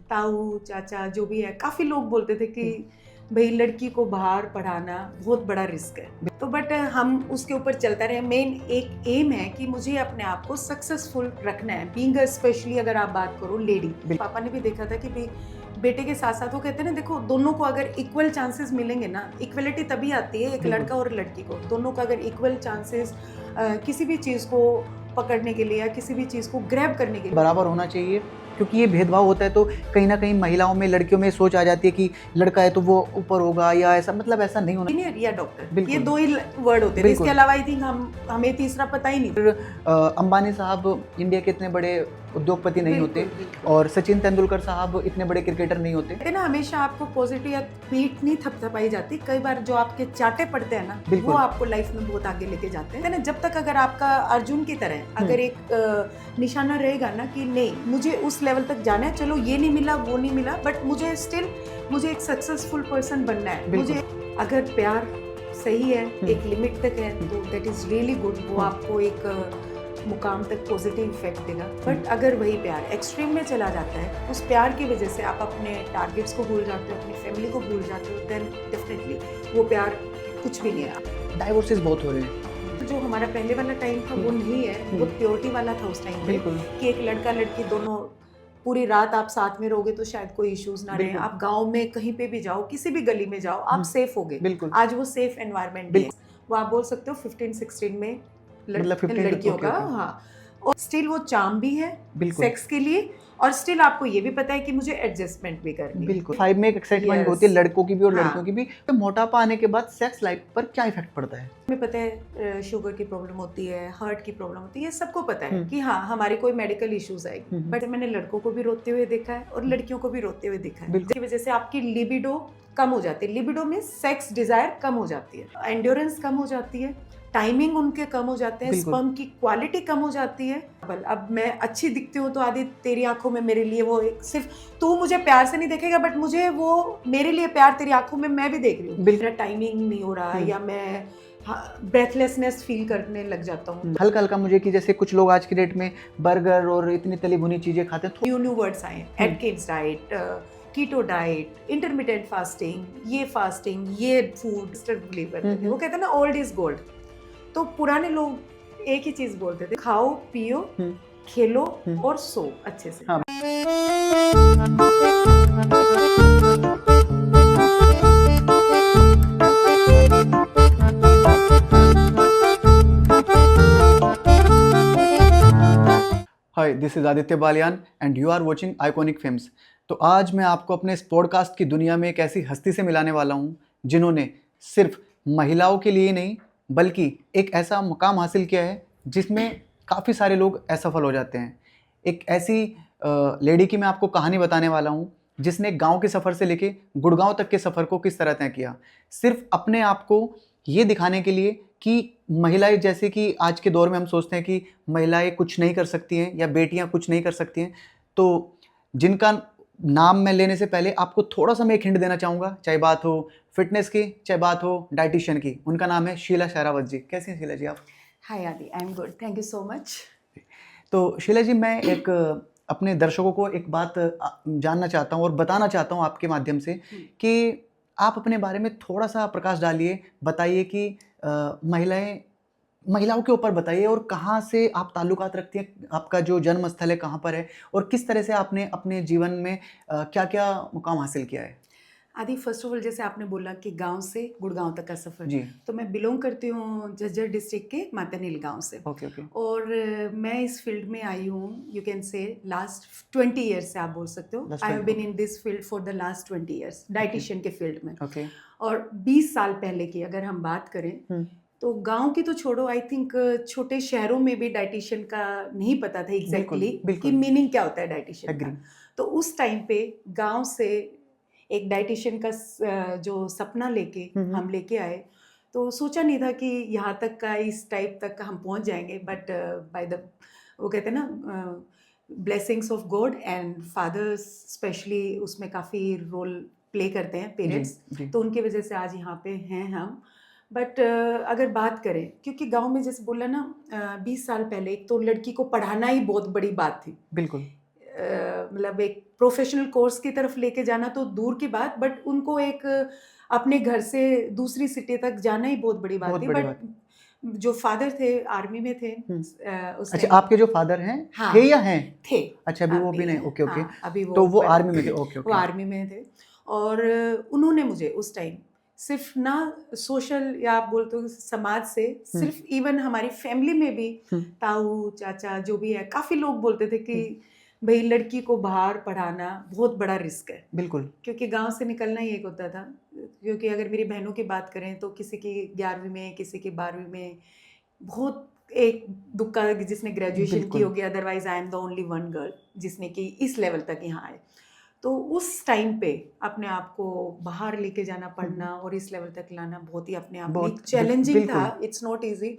ताऊ चाचा जो भी है, काफी लोग बोलते थे कि भाई लड़की को बाहर पढ़ाना बहुत बड़ा रिस्क है, तो बट हम उसके ऊपर चलता रहे। मेन एक एम है कि मुझे अपने आप को सक्सेसफुल रखना है, बीइंग स्पेशली अगर आप बात करो लेडी। पापा ने भी देखा था कि भाई बेटे के साथ साथ वो कहते हैं ना, देखो दोनों को अगर इक्वल चांसेस मिलेंगे ना, इक्वलिटी तभी आती है, एक लड़का और लड़की को दोनों का अगर इक्वल चांसेस किसी भी चीज को पकड़ने के लिए या किसी भी चीज को ग्रैब करने के लिए बराबर होना चाहिए। क्योंकि ये भेदभाव होता है तो कहीं ना कहीं महिलाओं में, लड़कियों में सोच आ जाती है कि लड़का है तो वो ऊपर होगा, या ऐसा, मतलब ऐसा नहीं होना। इंजीनियर या डॉक्टर, बिल्कुल। ये दो ही वर्ड होते हैं, इसके अलावा आई थिंक हमें तीसरा पता ही नहीं। अंबानी साहब इंडिया के इतने बड़े उद्योगपति नहीं होते, और सचिन तेंदुलकर साहब इतने बड़े क्रिकेटर नहीं होते ना। हमेशा आपको पॉजिटिव या पीठ नहीं थपथपाई जाती, कई बार जो आपके चाटे पड़ते हैं ना, वो आपको लाइफ में बहुत आगे लेके जाते हैं ना। जब तक अगर आपका अर्जुन की तरह अगर एक निशाना रहेगा ना कि नहीं मुझे उस लेवल तक जाना है, चलो ये नहीं मिला वो नहीं मिला, बट मुझे स्टिल मुझे एक सक्सेसफुल पर्सन बनना है। मुझे अगर प्यार सही है, एक लिमिट तक है, तो दैट इज रियली गुड, वो आपको एक मुकाम तक पॉजिटिव इफेक्ट देगा। बट अगर वही प्यार एक्सट्रीम में चला जाता है, उस प्यार की वजह से आप अपने टारगेट्स को भूल जाते हो, अपनी फैमिली को भूल जाते हो, देन डेफिनेटली वो प्यार कुछ भी नहीं है। डाइवोर्सेस बहुत हो रहे हैं। जो हमारा पहले वाला टाइम था वो नहीं है, वो प्योरिटी वाला था उस टाइम पे, कि एक लड़का लड़की दोनों पूरी रात आप साथ में रहोगे तो शायद कोई इश्यूज ना रहे। आप गांव में कहीं पे भी जाओ, किसी भी गली में जाओ, आप सेफ होगे। आज वो सेफ एनवायरनमेंट है, वो आप बोल सकते हो 15-16 में लड़कियों का। हाँ, और स्टिल वो चार्म भी है सेक्स के लिए, और स्टिल आपको ये भी पता है कि मुझे एडजस्टमेंट भी करनी है। बिल्कुल, फाइव में एक एक्साइटमेंट होती है लड़कों की भी और लड़कियों की भी। तो मोटापा आने के बाद सेक्स लाइफ पर क्या इफेक्ट पड़ता है? हमें पता है शुगर की प्रॉब्लम होती है, हार्ट की प्रॉब्लम होती है, ये सबको पता है कि हाँ हमारी कोई मेडिकल इश्यूज आएगी। बट मैंने लड़कों को भी रोते हुए देखा है और लड़कियों को भी रोते हुए देखा है, जिसकी वजह से आपकी लिबिडो कम हो जाती है। लिबिडो में सेक्स डिजायर कम हो जाती है, एंड्योरेंस कम हो जाती है, टाइमिंग उनके कम हो जाते हैं, स्पर्म की क्वालिटी कम हो जाती है। अब मैं अच्छी दिखती हूँ तो आदि तेरी आंखों में मेरे लिए वो एक सिर्फ तू मुझे प्यार से नहीं देखेगा, बट मुझे वो मेरे लिए प्यार तेरी आंखों में मैं भी देख रही हूँ। मेरा टाइमिंग नहीं हो रहा, या मैं ब्रेथलेसनेस फील करने लग जाता हूँ हल्का हल्का मुझे, कि जैसे कुछ लोग आज की डेट में बर्गर और इतनी तली भुनी चीजें खाते हैं। न्यू वर्ड्स आए, Atkins diet, keto diet, intermittent fasting, ये फास्टिंग, ये फूड बिलीव करते थे। वो कहते हैं ना ओल्ड इज गोल्ड। तो पुराने लोग एक ही चीज बोलते थे, खाओ पियो खेलो और सो अच्छे से। हाँ। Hi, this is Aditya Baliyan and you are watching iconic films. तो आज मैं आपको अपने इस पॉडकास्ट की दुनिया में एक ऐसी हस्ती से मिलाने वाला हूँ जिन्होंने सिर्फ महिलाओं के लिए नहीं बल्कि एक ऐसा मुकाम हासिल किया है जिसमें काफ़ी सारे लोग असफल हो जाते हैं। एक ऐसी लेडी की मैं आपको कहानी बताने वाला हूँ जिसने गांव के सफ़र से लेके गुड़गांव तक के सफ़र को किस तरह तय किया, सिर्फ अपने आप को ये दिखाने के लिए कि महिलाएं, जैसे कि आज के दौर में हम सोचते हैं कि महिलाएं कुछ नहीं कर सकती हैं या बेटियां कुछ नहीं कर सकती हैं, तो जिनका नाम मैं लेने से पहले आपको थोड़ा सा मैं एक हिंट देना चाहूँगा, चाहे बात हो फिटनेस की, चाहे बात हो डाइटिशियन की। उनका नाम है शीला शेरावत जी। कैसी हैं शीला जी आप? हाय आदि, I am good, thank you so much. तो शीला जी, मैं एक अपने दर्शकों को एक बात जानना चाहता हूँ और बताना चाहता हूँ आपके माध्यम से कि आप अपने बारे में थोड़ा सा प्रकाश डालिए, बताइए कि महिलाओं के ऊपर बताइए, और कहाँ से आप ताल्लुकात रखती हैं, आपका जो जन्म स्थल है कहाँ पर है, और किस तरह से आपने अपने जीवन में क्या क्या मुकाम हासिल किया है। आदि, फर्स्ट ऑफ ऑल जैसे आपने बोला कि गांव से गुड़गांव तक का सफ़र जी, तो मैं बिलोंग करती हूँ झज्जर डिस्ट्रिक्ट के मातानील गांव से। ओके। और मैं इस फील्ड में आई हूँ, you can say last 20 years से आप बोल सकते हो। I have been in this field for the last 20 years, dietitian के फील्ड में। और 20 साल पहले की अगर हम बात करें तो गांव की तो छोड़ो, आई थिंक छोटे शहरों में भी डाइटिशियन का नहीं पता था एग्जैक्टली कि मीनिंग क्या होता है डाइटिशियन का। तो उस टाइम पे गांव से एक डाइटिशियन का जो सपना लेके हम लेके आए, तो सोचा नहीं था कि यहाँ तक का, इस टाइप तक का हम पहुँच जाएंगे। बट बाय द, वो कहते हैं ना, blessings of God and fathers specially उसमें काफ़ी रोल प्ले करते हैं, पेरेंट्स, तो उनकी वजह से आज यहाँ पे हैं हम। बट अगर बात करें, क्योंकि गांव में जैसे बोला ना 20 साल पहले, एक तो लड़की को पढ़ाना ही बहुत बड़ी बात थी। बिल्कुल। मतलब एक प्रोफेशनल कोर्स की तरफ लेके जाना तो दूर की बात, बट उनको एक अपने घर से दूसरी सिटी तक जाना ही बहुत बड़ी बात थी। बट जो फादर थे आर्मी में थे उस अच्छा, टाइम। आपके जो फादर हैं हाँ, थे या हैं? थे। अच्छा, अभी वो अभी भी नहीं। हैं, ओके ओके। हाँ, अभी तो वो बड़े आर्मी में थे। हैं। ओके वो ओके। आर्मी में थे और उन्होंने मुझे उस टाइम सिर्फ ना सोशल या आप बोलते हो समाज से, सिर्फ इवन हमारी फैमिली में भी ताऊ चाचा जो भी है, काफी लोग बोलते थे कि भाई लड़की को बाहर पढ़ाना बहुत बड़ा रिस्क है। बिल्कुल। क्योंकि गांव से निकलना ही एक होता था। क्योंकि अगर मेरी बहनों की बात करें तो किसी की 11वीं में, किसी की 12वीं में, बहुत एक दुक्का जिसने ग्रेजुएशन की बिल्कुल। होगी, otherwise I am the only one girl जिसने की इस लेवल तक यहाँ आए। तो उस टाइम पे अपने आप को बाहर लेके जाना, पढ़ना और इस लेवल तक लाना बहुत ही अपने आप में चैलेंजिंग था। It's not easy.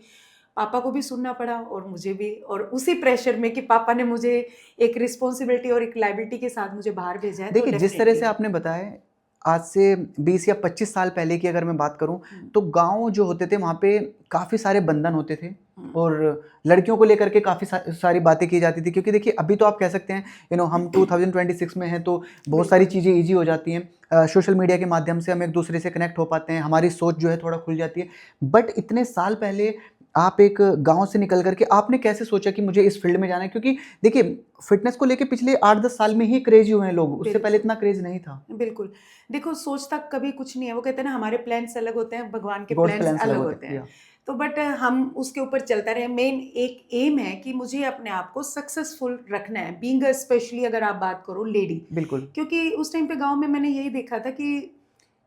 पापा को भी सुनना पड़ा और मुझे भी, और उसी प्रेशर में कि पापा ने मुझे एक रिस्पॉन्सिबिलिटी और एक लायबिलिटी के साथ मुझे बाहर भेजा है। देखिए, तो जिस तरह से आपने बताया, आज से 20 या 25 साल पहले की अगर मैं बात करूं तो गांव जो होते थे वहाँ पे काफ़ी सारे बंधन होते थे और लड़कियों को लेकर के काफ़ी सारी बातें की जाती थी। क्योंकि देखिए, अभी तो आप कह सकते हैं हम 2026 में हैं तो बहुत सारी चीज़ें ईजी हो जाती हैं। सोशल मीडिया के माध्यम से हम एक दूसरे से कनेक्ट हो पाते हैं, हमारी सोच जो है थोड़ा खुल जाती है। बट इतने साल पहले आप एक गांव से निकल करके आपने कैसे सोचा कि मुझे इस फील्ड में जाना है? क्योंकि देखिए, फिटनेस को लेके पिछले 8-10 साल में ही क्रेज हुए हैं लोग, उससे पहले इतना क्रेज नहीं था। बिल्कुल। देखो, सोच तक कभी कुछ नहीं है। वो कहते हैं ना, हमारे प्लान्स अलग होते हैं, भगवान के प्लान्स अलग होते हैं। तो बट हम उसके ऊपर चलता रहे। मेन एक एम है कि मुझे अपने आप को सक्सेसफुल रखना है, बीइंग स्पेशली अगर आप बात करो लेडी। बिल्कुल। क्योंकि उस टाइम पे गांव में मैंने यही देखा था कि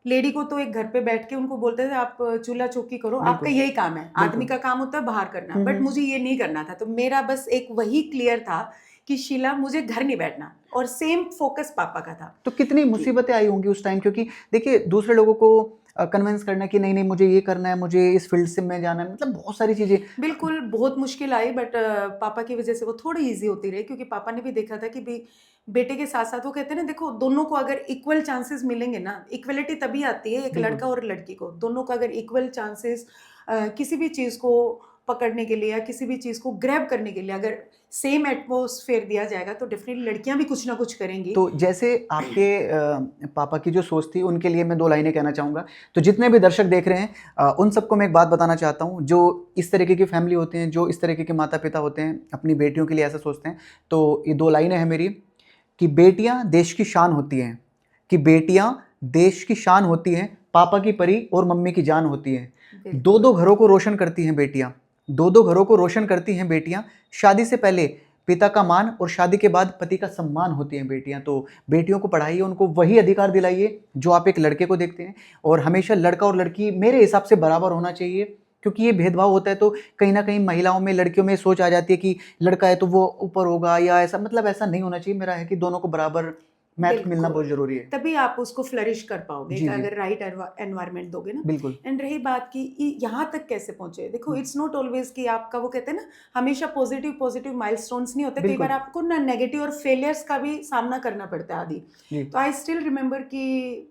लेडी को तो एक घर पे बैठ के उनको बोलते थे आप चूल्हा चौकी करो, आपका यही काम है। आदमी का काम होता है बाहर करना, बट मुझे ये नहीं करना था। तो मेरा बस एक वही क्लियर था कि शीला, मुझे घर नहीं बैठना, और सेम फोकस पापा का था। तो कितनी मुसीबतें आई होंगी उस टाइम? क्योंकि देखिए, दूसरे लोगों को कन्विंस करना कि नहीं नहीं मुझे ये करना है, मुझे इस फील्ड से में जाना है, मतलब बहुत सारी चीज़ें। बिल्कुल, बहुत मुश्किल आई, बट पापा की वजह से वो थोड़ी इजी होती रही। क्योंकि पापा ने भी देखा था कि भी बेटे के साथ साथ, वो कहते हैं ना, देखो दोनों को अगर इक्वल चांसेस मिलेंगे ना, इक्वलिटी तभी आती है। एक लड़का और लड़की को, दोनों को अगर इक्वल चांसेस किसी भी चीज़ को पकड़ने के लिए या किसी भी चीज़ को ग्रैब करने के लिए अगर सेम एटमॉस्फेयर दिया जाएगा, तो डेफिनेटली लड़कियां भी कुछ ना कुछ करेंगी। तो जैसे आपके पापा की जो सोच थी, उनके लिए मैं 2 लाइनें कहना चाहूँगा। तो जितने भी दर्शक देख रहे हैं, उन सबको मैं एक बात बताना चाहता हूँ। जो इस तरीके की फैमिली होते हैं, जो इस तरीके के माता पिता होते हैं, अपनी बेटियों के लिए ऐसा सोचते हैं, तो ये 2 लाइनें हैं मेरी कि बेटियाँ देश की शान होती हैं, कि बेटियाँ देश की शान होती हैं, पापा की परी और मम्मी की जान होती हैं। 2-2 घरों को रोशन करती हैं बेटियाँ, 2-2 घरों को रोशन करती हैं बेटियाँ। शादी से पहले पिता का मान और शादी के बाद पति का सम्मान होती हैं बेटियां। तो बेटियों को पढ़ाइए, उनको वही अधिकार दिलाइए जो आप एक लड़के को देखते हैं। और हमेशा लड़का और लड़की मेरे हिसाब से बराबर होना चाहिए, क्योंकि ये भेदभाव होता है तो कहीं ना कहीं महिलाओं में, लड़कियों में सोच आ जाती है कि लड़का है तो वो ऊपर होगा, या ऐसा, मतलब ऐसा नहीं होना चाहिए। मेरा है कि दोनों को बराबर महत्व मिलना बहुत जरूरी है, तभी आप उसको फ्लरिश कर पाओगे अगर राइट एनवायरनमेंट दोगे ना। बिल्कुल। एंड रही बात की यहाँ तक कैसे पहुंचे, देखो इट्स नॉट ऑलवेज कि आपका, वो कहते हैं ना, हमेशा पॉजिटिव माइलस्टोन्स नहीं होते। कई बार आपको ना नेगेटिव और फेलियर्स का भी सामना करना पड़ता है आदि। तो आई स्टिल रिमेम्बर कि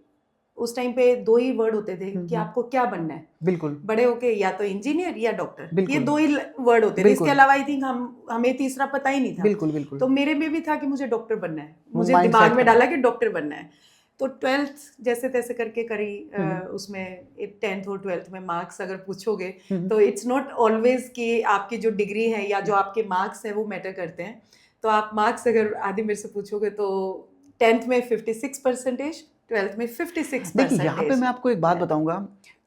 उस टाइम पे 2 ही वर्ड होते थे कि आपको क्या बनना है। बिल्कुल। बड़े होके या तो इंजीनियर या डॉक्टर, ये 2 ही वर्ड होते थे। इसके अलावा आई थिंक हमें तीसरा पता ही नहीं था। बिल्कुल। तो मेरे में भी था कि मुझे डॉक्टर बनना है, मुझे दिमाग में डाला कि डॉक्टर बनना है। तो 12th जैसे तैसे करके करी। उसमें 10th और 12th में मार्क्स अगर पूछोगे तो इट्स नॉट ऑलवेज कि आपकी जो डिग्री है या जो आपके मार्क्स है वो मैटर करते हैं। तो आप मार्क्स अगर आदि मेरे से पूछोगे तो 10th में 56%, 12th में 56%। देखिए, यहाँ पे मैं आपको एक बात बताऊंगा,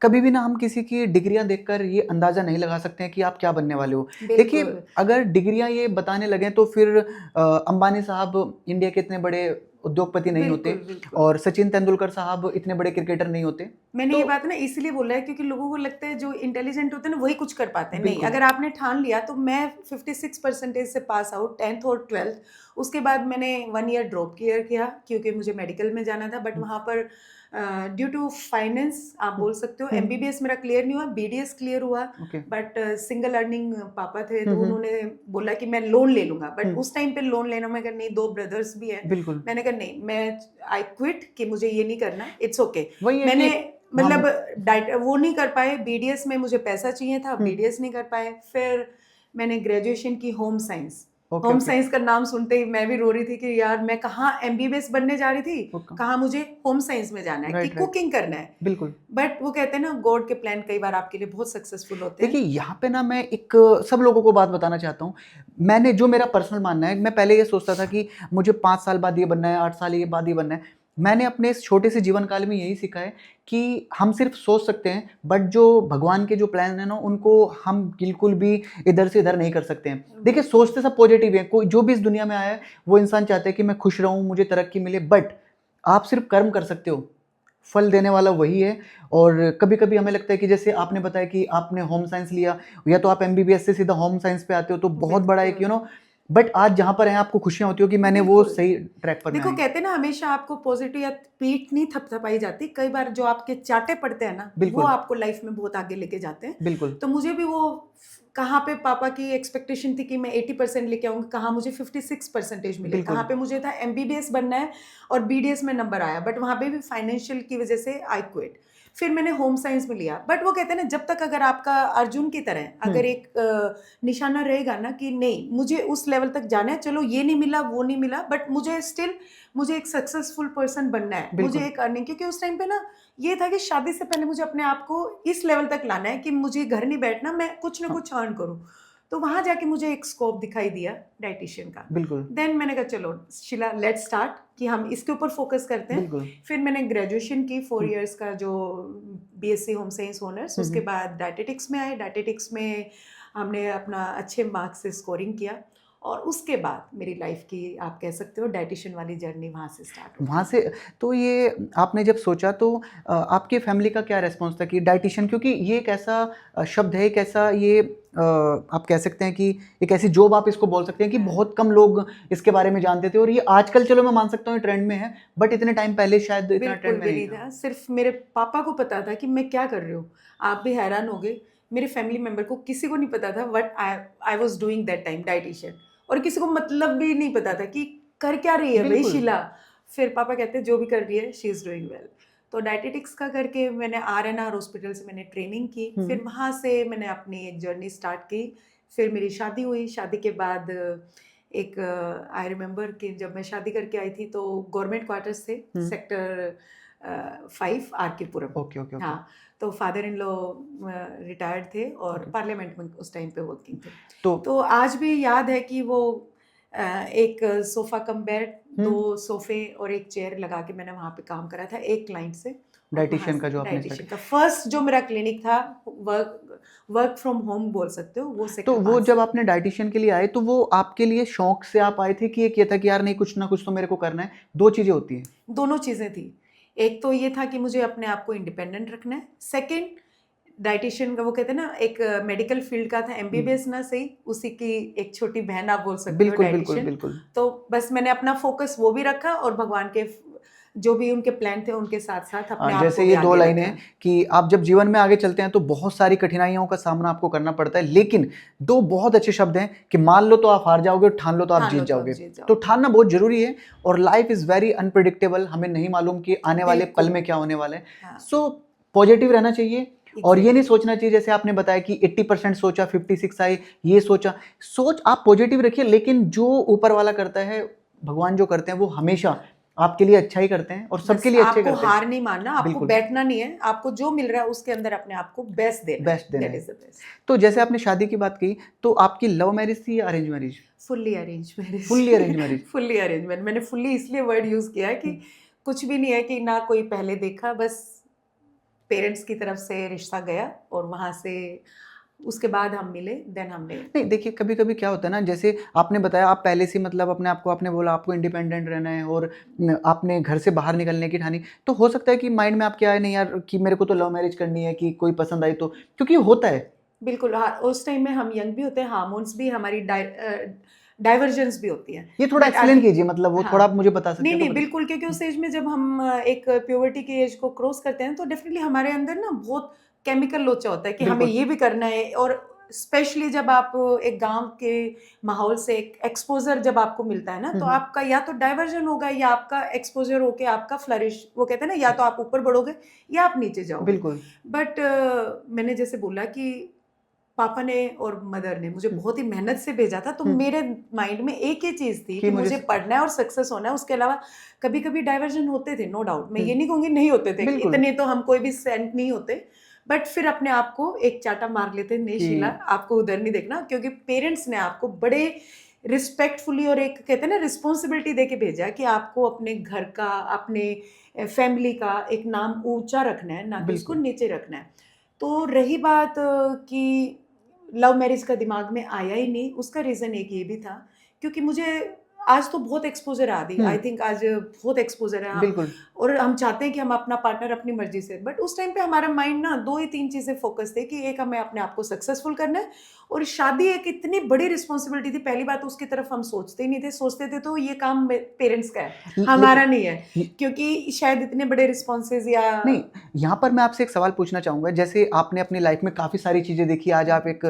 कभी भी ना हम किसी की डिग्रियां देखकर ये अंदाजा नहीं लगा सकते हैं कि आप क्या बनने वाले हो। देखिए, अगर डिग्रियां ये बताने लगे तो फिर अंबानी साहब इंडिया के इतने बड़े उद्योगपति नहीं होते, और सचिन तेंदुलकर साहब इतने बड़े क्रिकेटर नहीं होते। मैंने ये बात ना इसलिए बोला है क्योंकि लोगों को लगता है जो इंटेलिजेंट होते हैं ना वही कुछ कर पाते हैं। नहीं, अगर आपने ठान लिया तो मैं 56% से पास आउट 10th और 12th। उसके बाद मैंने 1 ईयर ड्रॉप किया क्योंकि मुझे मेडिकल में जाना था। बट वहाँ पर ड्यू टू फाइनेंस आप बोल सकते हो, MBBS मेरा क्लियर नहीं हुआ, BDS क्लियर हुआ। बट सिंगल अर्निंग पापा थे तो उन्होंने बोला कि मैं लोन ले लूंगा। बट उस टाइम पे लोन लेना, मैं कहा नहीं, 2 ब्रदर्स भी हैं। मैंने कहा नहीं, मैं आई क्विट कि मुझे ये नहीं करना, इट्स ओके। मैंने मतलब वो नहीं कर पाए। BDS में मुझे पैसा चाहिए था, BDS नहीं कर पाए। फिर मैंने ग्रेजुएशन की होम साइंस, होम साइंस का नाम सुनते ही मैं भी रो रही थी कि यार मैं कहाँ एमबीबीएस बनने जा रही थी, कहाँ मुझे होम साइंस में जाना है कि कुकिंग करना है। बिल्कुल। बट वो कहते हैं ना, गॉड के प्लान कई बार आपके लिए बहुत सक्सेसफुल होते हैं। देखिए यहाँ पे ना मैं एक सब लोगों को बात बताना चाहता हूँ। मैंने जो मेरा पर्सनल मानना है, मैं पहले ये सोचता था कि मुझे 5 साल बाद ये बनना है, 8 साल ये बाद ये बनना है। मैंने अपने इस छोटे से जीवन काल में यही सीखा है कि हम सिर्फ सोच सकते हैं, बट जो भगवान के जो प्लान है ना, उनको हम बिल्कुल भी इधर से इधर नहीं कर सकते हैं। देखिए सोचते सब पॉजिटिव है, कोई जो भी इस दुनिया में आया है वो इंसान चाहते हैं कि मैं खुश रहूं, मुझे तरक्की मिले, बट आप सिर्फ कर्म कर सकते हो, फल देने वाला वही है। और कभी कभी हमें लगता है कि जैसे आपने बताया कि आपने होम साइंस लिया, या तो आप एमबीबीएस से सीधा होम साइंस पे आते हो, तो बहुत बड़ा एक बट आज जहां पर है आपको खुशियां होती हो कि मैंने वो सही ट्रैक पर। देखो कहते हैं ना, हमेशा आपको पॉजिटिव या पीठ नहीं थपथपाई जाती, कई बार जो आपके चाटे पड़ते हैं ना, वो आपको लाइफ में बहुत आगे लेके जाते हैं। बिल्कुल। तो मुझे भी वो कहाँ पे पापा की एक्सपेक्टेशन थी कि मैं 80% लेके आऊंगी, कहाँ मुझे 56% मिले, कहाँ पे मुझे था एमबीबीएस बनना है और बीडीएस में नंबर आया, बट वहाँ पे भी फाइनेंशियल की वजह से आई क्विट। फिर मैंने होम साइंस में लिया। बट वो कहते हैं ना, जब तक अगर आपका अर्जुन की तरह अगर एक निशाना रहेगा ना कि नहीं मुझे उस लेवल तक जाना है, चलो ये नहीं मिला वो नहीं मिला, बट मुझे स्टिल मुझे एक सक्सेसफुल पर्सन बनना है, मुझे एक अर्निंग, क्योंकि उस टाइम पे ना ये था कि शादी से पहले मुझे अपने आप को इस लेवल तक लाना है कि मुझे घर नहीं बैठना, मैं कुछ ना कुछ अर्न करूं। तो वहां जाके मुझे एक स्कोप दिखाई दिया डाइटिशियन का। बिल्कुल। देन मैंने कहा चलो शीला लेट्स स्टार्ट कि हम इसके ऊपर फोकस करते हैं। फिर मैंने ग्रेजुएशन की 4 इयर्स का जो बीएससी होम साइंस ऑनर्स, उसके बाद डाइटेटिक्स में आए। डाइटेटिक्स में हमने अपना अच्छे मार्क्स से स्कोरिंग किया, और उसके बाद मेरी लाइफ की आप कह सकते हो डाइटिशियन वाली जर्नी वहाँ से स्टार्ट हुई। वहाँ से तो ये आपने जब सोचा तो आपके फैमिली का क्या रिस्पॉन्स था कि डाइटिशियन, क्योंकि ये एक ऐसा शब्द है, एक ऐसा ये आप कह सकते हैं कि एक ऐसी जॉब आप इसको बोल सकते हैं कि बहुत कम लोग इसके बारे में जानते थे, और ये आजकल चलो मैं मान सकता हूँ ट्रेंड में है, बट इतने टाइम पहले शायद इतना ट्रेंड में नहीं था। सिर्फ मेरे पापा को पता था कि मैं क्या कर रही हूँ। आप भी हैरान होगे, मेरे फैमिली मेंबर को किसी को नहीं पता था what I was doing that time dietitian, और किसी को मतलब भी नहीं पता था कि कर क्या रही है भाई शीला। फिर पापा कहते हैं जो भी कर रही है शी इज डूइंग वेल। तो डाइटेटिक्स का करके मैंने आरएनआर हॉस्पिटल से मैंने ट्रेनिंग की, फिर वहाँ से मैंने अपनी एक जर्नी स्टार्ट की। फिर मेरी शादी हुई। शादी के बाद एक आई रिमेम्बर कि जब मैं शादी करके आई थी तो गवर्नमेंट क्वार्टर्स थे सेक्टर 5 आरकेपुरम। ओके। हाँ, तो फादर इन लॉ रिटायर्ड थे और पार्लियामेंट में उस टाइम पे वर्किंग थे। तो आज भी याद है कि वो एक सोफा कम बेड, 2 सोफे और एक चेयर लगा के मैंने वहाँ पे काम करा था एक क्लाइंट से। डाइटिशियन का जो आपने डाइटिशियन का फर्स्ट जो मेरा क्लिनिक था, वर्क फ्रॉम होम बोल सकते हो वो। तो वो जब आपने डाइटिशियन के लिए आए तो वो आपके लिए शौक से आप आए थे कि एक ये था कि यार नहीं कुछ ना कुछ तो मेरे को करना है? दो चीजें होती हैं। दोनों चीजें थी। एक तो ये था कि मुझे अपने आप को इंडिपेंडेंट रखना है। सेकंड, डाइटिशियन का वो कहते हैं ना एक मेडिकल फील्ड का था, एमबीबीएस ना सही, उसी की एक छोटी बहन आप बोल सकते हो डाइटिशियन। बिल्कुल। तो बस मैंने अपना फोकस वो भी रखा और भगवान के जो भी उनके प्लान थे उनके साथ साथ अपने आप को जैसे ये 2 लाइनें कि आप जब जीवन में आगे चलते हैं तो बहुत सारी कठिनाइयों का सामना आपको करना पड़ता है, लेकिन 2 बहुत अच्छे शब्द हैं कि मान लो तो आप हार जाओगे और ठान लो तो आप जीत जाओगे। तो ठानना बहुत जरूरी है, और लाइफ इज वेरी अनप्रेडिक्टेबल, हमें नहीं मालूम कि आने वाले पल में क्या होने वाला है। सो पॉजिटिव रहना चाहिए, और ये नहीं सोचना चाहिए जैसे आपने बताया कि 80% सोचा 56 आए, ये सोचा। सोच आप पॉजिटिव रखिए, लेकिन जो ऊपर वाला करता है, भगवान जो करते हैं वो हमेशा आपके लिए अच्छा ही करते हैं और सबके लिए अच्छे करते हैं। आपको हार नहीं मानना, आपको बैठना नहीं है, आपको जो मिल रहा है उसके अंदर अपने आप को बेस्ट देना है। तो जैसे आपने शादी की बात की, तो आपकी लव मैरिज थी या arrange marriage? Fully arrange marriage. Fully arrange marriage. Fully arrangement. मैंने फुल्ली इसलिए वर्ड यूज किया है कि कुछ भी नहीं है कि ना कोई पहले देखा, बस पेरेंट्स की तरफ से रिश्ता गया और वहां से उसके बाद हम मिले, देन हमने। नहीं देखिए, कभी कभी क्या होता है ना, जैसे आपने बताया आप पहले से मतलब अपने आप को, आपने बोला आपको इंडिपेंडेंट रहना है और आपने घर से बाहर निकलने की ठानी, तो हो सकता है कि माइंड में आपके आए नहीं यार कि मेरे को तो लव मैरिज करनी है, कि कोई पसंद आई तो, क्योंकि होता है। बिल्कुल, उस टाइम में हम यंग भी होते हैं, हार्मोन्स भी हमारी डाइवर्जेंस भी होती है। ये थोड़ा एक्सप्लेन कीजिए, मतलब वो थोड़ा आप मुझे बता सकते हैं? नहीं बिल्कुल, क्योंकि उस एज में जब हम एक प्योबर्टी की एज को क्रॉस करते हैं तो डेफिनेटली हमारे अंदर ना बहुत केमिकल लोचा होता है कि हमें ये भी करना है। और स्पेशली जब आप एक गांव के माहौल से एक एक्सपोजर जब आपको मिलता है ना, तो आपका या तो डाइवर्जन होगा या आपका एक्सपोजर होके आपका फ्लरिश, वो कहते हैं ना, या तो आप ऊपर बढ़ोगे या आप नीचे जाओगे। बिल्कुल। बट मैंने जैसे बोला कि पापा ने और मदर ने मुझे बहुत ही मेहनत से भेजा था, तो मेरे माइंड में एक ही चीज़ थी कि मुझे पढ़ना है और सक्सेस होना है। उसके अलावा कभी कभी डाइवर्जन होते थे, नो डाउट, मैं ये नहीं कहूँगी नहीं होते थे, इतने तो हम कोई भी सेंट नहीं होते, बट फिर अपने आप को एक चाटा मार लेते, नहीं शीला आपको उधर नहीं देखना, क्योंकि पेरेंट्स ने आपको बड़े रिस्पेक्टफुली और एक कहते हैं ना रिस्पॉन्सिबिलिटी दे के भेजा कि आपको अपने घर का, अपने फैमिली का एक नाम ऊंचा रखना है, ना कि उसको नीचे रखना है। तो रही बात कि लव मैरिज का दिमाग में आया ही नहीं, उसका रीज़न एक ये भी था क्योंकि मुझे आज तो बहुत एक्सपोजर आ रही, आई थिंक आज बहुत एक्सपोजर है हम, और हम चाहते हैं कि हम अपना पार्टनर अपनी मर्जी से, बट उस टाइम पे हमारा माइंड ना 2 ही 3 चीज़ें फोकस थे कि एक हमें अपने आप को सक्सेसफुल करना है, और शादी एक इतनी बड़ी रिस्पॉन्सिबिलिटी थी। पहली बात उसकी तरफ हम सोचते ही नहीं थे, सोचते थे तो ये काम पेरेंट्स का है, हमारा नहीं है, क्योंकि शायद इतने बड़े रिस्पॉन्सेज या नहीं। यहाँ पर मैं आपसे एक सवाल पूछना चाहूँगा, जैसे आपने अपनी लाइफ में काफ़ी सारी चीज़ें देखी, आज आप एक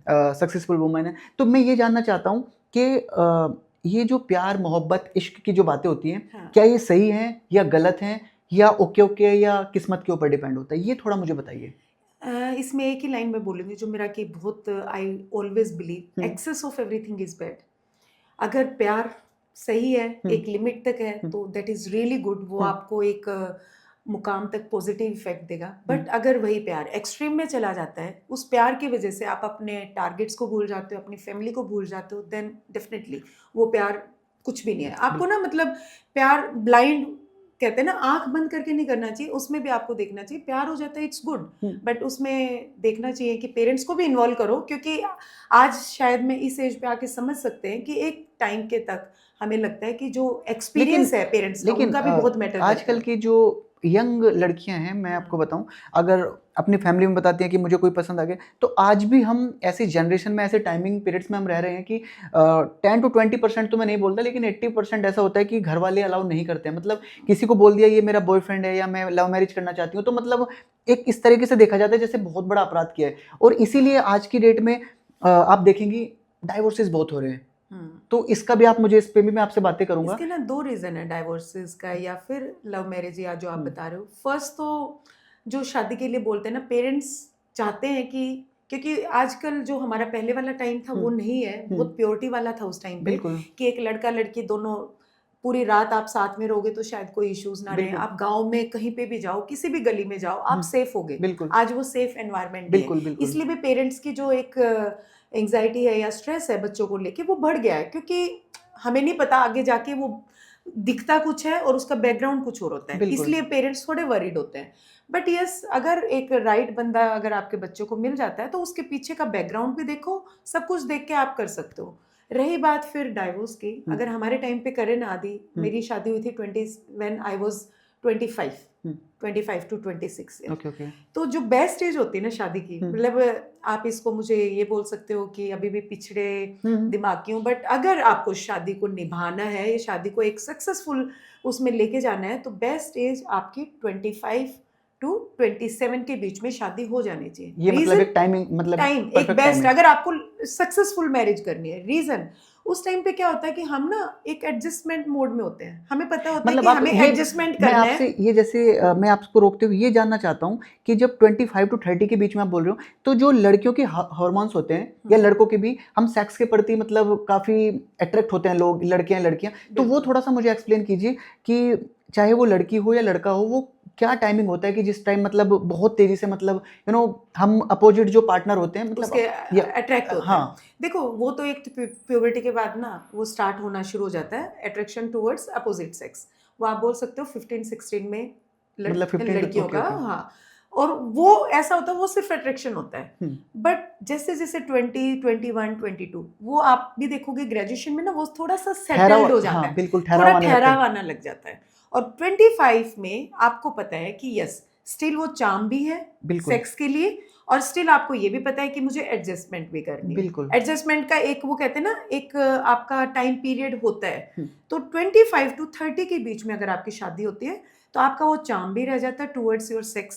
सक्सेसफुल वुमन है, तो मैं ये जानना चाहता हूँ कि ये जो प्यार मोहब्बत इश्क की जो बातें होती हैं, हाँ, क्या ये सही हैं या गलत हैं, या ओके ओके या किस्मत के ऊपर डिपेंड होता है, ये थोड़ा मुझे बताइए। इसमें एक ही लाइन में बोलूँगी जो मेरा कि बहुत I always believe, excess of everything is bad. अगर प्यार सही है, एक लिमिट तक है, तो दैट इज रियली गुड, वो आपको एक मुकाम तक पॉजिटिव इफेक्ट देगा। बट अगर वही प्यार एक्सट्रीम में चला जाता है, उस प्यार की वजह से आप अपने टारगेट्स को भूल जाते हो, अपनी फैमिली को भूल जाते हो, देन डेफिनेटली वो प्यार कुछ भी नहीं है। आपको ना मतलब प्यार ब्लाइंड कहते हैं ना, आंख बंद करके नहीं करना चाहिए, उसमें भी आपको देखना चाहिए। प्यार हो जाता है इट्स गुड, बट उसमें देखना चाहिए कि पेरेंट्स को भी इन्वॉल्व करो, क्योंकि आज शायद मैं इस एज पे आके समझ सकते हैं कि एक टाइम के तक हमें लगता है कि जो एक्सपीरियंस है पेरेंट्स का, उनका भी बहुत मैटर करता है। आजकल की जो यंग लड़कियां हैं, मैं आपको बताऊं, अगर अपनी फैमिली में बताती हैं कि मुझे कोई पसंद आ गया, तो आज भी हम ऐसी जनरेशन में, ऐसे टाइमिंग पीरियड्स में हम रह रहे हैं कि 10 to 20% तो मैं नहीं बोलता, लेकिन 80% ऐसा होता है कि घर वाले अलाउ नहीं करते हैं। मतलब किसी को बोल दिया ये मेरा बॉयफ्रेंड है या मैं लव मैरिज करना चाहती हूँ, तो मतलब एक इस तरीके से देखा जाता है जैसे बहुत बड़ा अपराध किया है। और इसीलिए आज की डेट में आप देखेंगी डाइवोर्सेस बहुत हो रहे हैं। तो इसका भी आप मुझे, इस पे भी मैं आपसे बातें करूंगा। इसके ना 2 रीजन है डाइवोर्सेस का या फिर लव मैरिज या जो आप बता रहे हो। फर्स्ट तो जो शादी के लिए बोलते हैं ना, पेरेंट्स चाहते हैं कि, क्योंकि आजकल जो हमारा पहले वाला टाइम था वो नहीं है, बहुत प्योरिटी वाला था उस टाइम पे, कि एक लड़का लड़की दोनों पूरी रात आप साथ में रहोगे तो शायद कोई इश्यूज ना रहे। आप गांव में कहीं पे भी जाओ, किसी भी गली में जाओ, आप सेफ होगे। आज वो सेफ एनवायरनमेंट है, इसलिए भी पेरेंट्स की जो एक एंग्जाइटी है या स्ट्रेस है बच्चों को लेके, वो बढ़ गया है, क्योंकि हमें नहीं पता आगे जाके वो दिखता कुछ है और उसका बैकग्राउंड कुछ और होता है, इसलिए पेरेंट्स थोड़े वरीड होते हैं। बट यस, अगर एक राइट बंदा अगर आपके बच्चों को मिल जाता है तो उसके पीछे का बैकग्राउंड भी देखो, सब कुछ देख के आप कर सकते हो। रही बात फिर डाइवोर्स की, अगर हमारे टाइम पे करें ना आदि, मेरी शादी हुई थी 20 व्हेन आई वाज 25 to 26। तो जो बेस्ट एज होती है ना शादी की, मतलब आप इसको मुझे ये बोल सकते हो कि अभी भी पिछड़े दिमाग की हूँ, बट अगर आपको शादी को निभाना है या शादी को एक सक्सेसफुल उसमें लेके जाना है, तो बेस्ट एज आपकी 25 to 27 के बीच में शादी हो जानी चाहिए। ये मतलब एक टाइमिंग, मतलब टाइम एक बेस्ट, अगर आपको सक्सेसफुल मैरिज करनी है। रीजन, उस टाइम पे क्या होता है कि हम ना एक एडजस्टमेंट मोड में होते हैं, हमें पता होता है कि हमें एडजस्टमेंट करना है। मैं आपसे ये, जैसे मैं आपको रोकते हुए ये जानना चाहता हूँ कि जब 25 to 30 के बीच में आप बोल रहे हो, तो जो लड़कियों के हार्मोन्स होते हैं या लड़कों के भी, हम सेक्स के प्रति मतलब काफी अट्रैक्ट होते हैं लोग, लड़कियां, तो वो थोड़ा सा मुझे एक्सप्लेन कीजिए कि चाहे वो लड़की हो या लड़का हो, वो क्या टाइमिंग होता है कि जिस टाइम मतलब बहुत तेजी से, मतलब हम अपोजिट जो पार्टनर होते हैं, मतलब उसके अट्रैक्ट होते हैं। देखो, वो तो एक प्यूबर्टी के बाद ना वो स्टार्ट होना शुरू हो जाता है, अट्रैक्शन टुवर्ड्स अपोजिट सेक्स। वो आप बोल सकते हो 15-16 में लड़कियों का, हाँ। और वो ऐसा होता है, वो सिर्फ अट्रैक्शन होता है। बट जैसे जैसे 20, 21, 22, वो आप भी देखोगे ग्रेजुएशन में ना वो थोड़ा सा सेटल्ड हो जाता है, थोड़ा ठहराव आना लग जाता है। और 25 में आपको पता है कि यस, स्टिल वो चार्म भी है सेक्स के लिए, और स्टिल आपको ये भी पता है कि मुझे एडजस्टमेंट भी करनी है। एडजस्टमेंट का एक वो कहते हैं ना, एक आपका टाइम पीरियड होता है। तो 25 to 30 के बीच में अगर आपकी शादी होती है, तो आपका वो चार्म भी रह जाता है towards your sex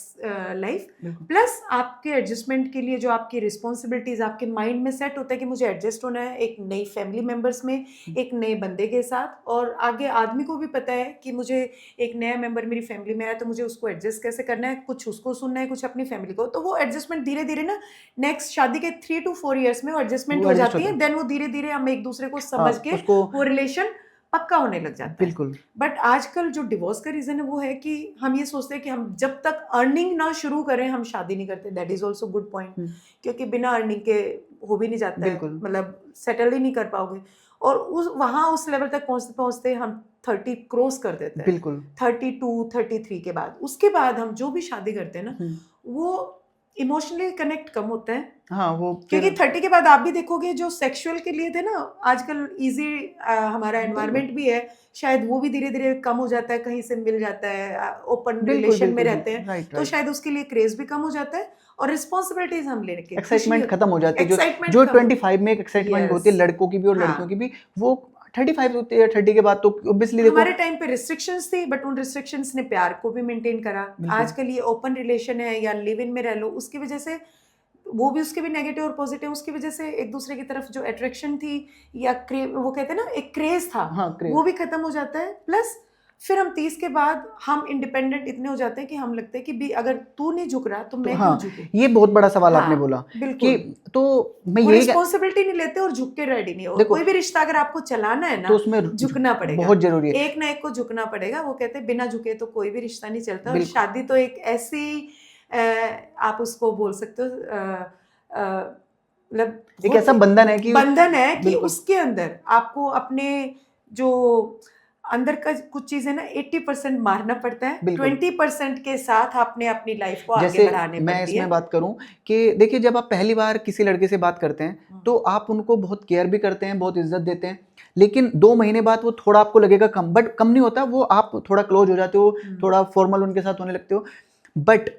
life, plus आपके एडजस्टमेंट के लिए जो आपकी रिस्पॉन्सिबिलिटीज आपके माइंड में सेट होता है कि मुझे एडजस्ट होना है एक नई फैमिली मेम्बर्स में, एक नए बंदे के साथ, और आगे आदमी को भी पता है कि मुझे एक नया मेंबर मेरी फैमिली में आया तो मुझे उसको एडजस्ट कैसे करना है, कुछ उसको सुनना है, कुछ अपनी फैमिली को, तो वो एडजस्टमेंट धीरे धीरे ना नेक्स्ट शादी के 3 to 4 years में वो एडजस्टमेंट हो जाती है, देन वो धीरे धीरे हम एक दूसरे को समझ के वो रिलेशन पक्का होने लग जाता है। बिल्कुल। बट आजकल जो डिवोर्स का रीजन है वो है कि हम ये सोचते हैं कि हम जब तक अर्निंग ना शुरू करें हम शादी नहीं करते। That is also good point, क्योंकि बिना अर्निंग के हो भी नहीं जाता है, मतलब सेटल ही नहीं कर पाओगे, और उस लेवल तक पहुंचते पहुंचते हम 30 क्रॉस कर देते हैं। बिल्कुल। 32 33 के बाद, उसके बाद हम जो भी शादी करते हैं ना वो इमोशनली कनेक्ट कम होता है। हाँ, वो क्योंकि 30 के बाद आप भी देखोगे जो सेक्सुअल के लिए थे ना, आजकल इजी हमारा एनवायरनमेंट भी है, शायद वो भी धीरे धीरे कम हो जाता है, कहीं से मिल जाता है, ओपन रिलेशन में रहते हैं, तो शायद उसके लिए क्रेज भी कम हो जाता है, और रिस्पॉन्सिबिलिटीज हम लेने के एक्साइटमेंट खत्म हो जाती है। जो 25 में एक एक्साइटमेंट होती है लड़कों की भी और लड़कियों की भी, वो 35 होती है, 30 के बाद तो ऑब्वियसली देखो हमारे टाइम पे रिस्ट्रिक्शंस थी, बट उन रिस्ट्रिक्शंस ने प्यार को भी मेंटेन करा। आजकल ये ओपन रिलेशन है या लिव इन में रह लो, उसकी वजह से वो भी, उसके भी नेगेटिव और पॉजिटिव, उसकी वजह से एक दूसरे की तरफ जो अट्रैक्शन थी या वो कहते हैं ना एक क्रेज था, वो भी खत्म हो जाता है। प्लस फिर हम 30 के बाद हम इंडिपेंडेंट इतने हो जाते हैं कि हम लगते हैं कि भी अगर तू नहीं झुक रहा तो मैं क्यों झुकूं। ये बहुत बड़ा सवाल आपने बोला कि तो मैं यही रिस्पॉन्सिबिलिटी नहीं लेते और झुक के रेडी नहीं हो। कोई भी रिश्ता अगर आपको चलाना है ना तो उसमें झुकना पड़ेगा, बहुत जरूरी है, एक ना एक को झुकना पड़ेगा। वो कहते हैं बिना झुके तो कोई भी रिश्ता नहीं चलता, और शादी तो एक ऐसी आप उसको बोल सकते हो मतलब एक ऐसा बंधन है कि उसके अंदर आपको अपने जो अंदर का कुछ चीजें ना 80% मारना पड़ता है, 20% के साथ आपने अपनी लाइफ को आगे बढ़ाने पड़ती है। मैं इसमें बात करूं कि देखिए, जब आप पहली बार किसी लड़के से बात करते हैं तो आप उनको बहुत केयर भी करते हैं, बहुत इज्जत देते हैं, लेकिन 2 महीने बाद वो थोड़ा आपको लगेगा कम, बट कम नहीं होता वो, आप थोड़ा क्लोज हो जाते हो, थोड़ा फॉर्मल उनके साथ होने लगते हो। बट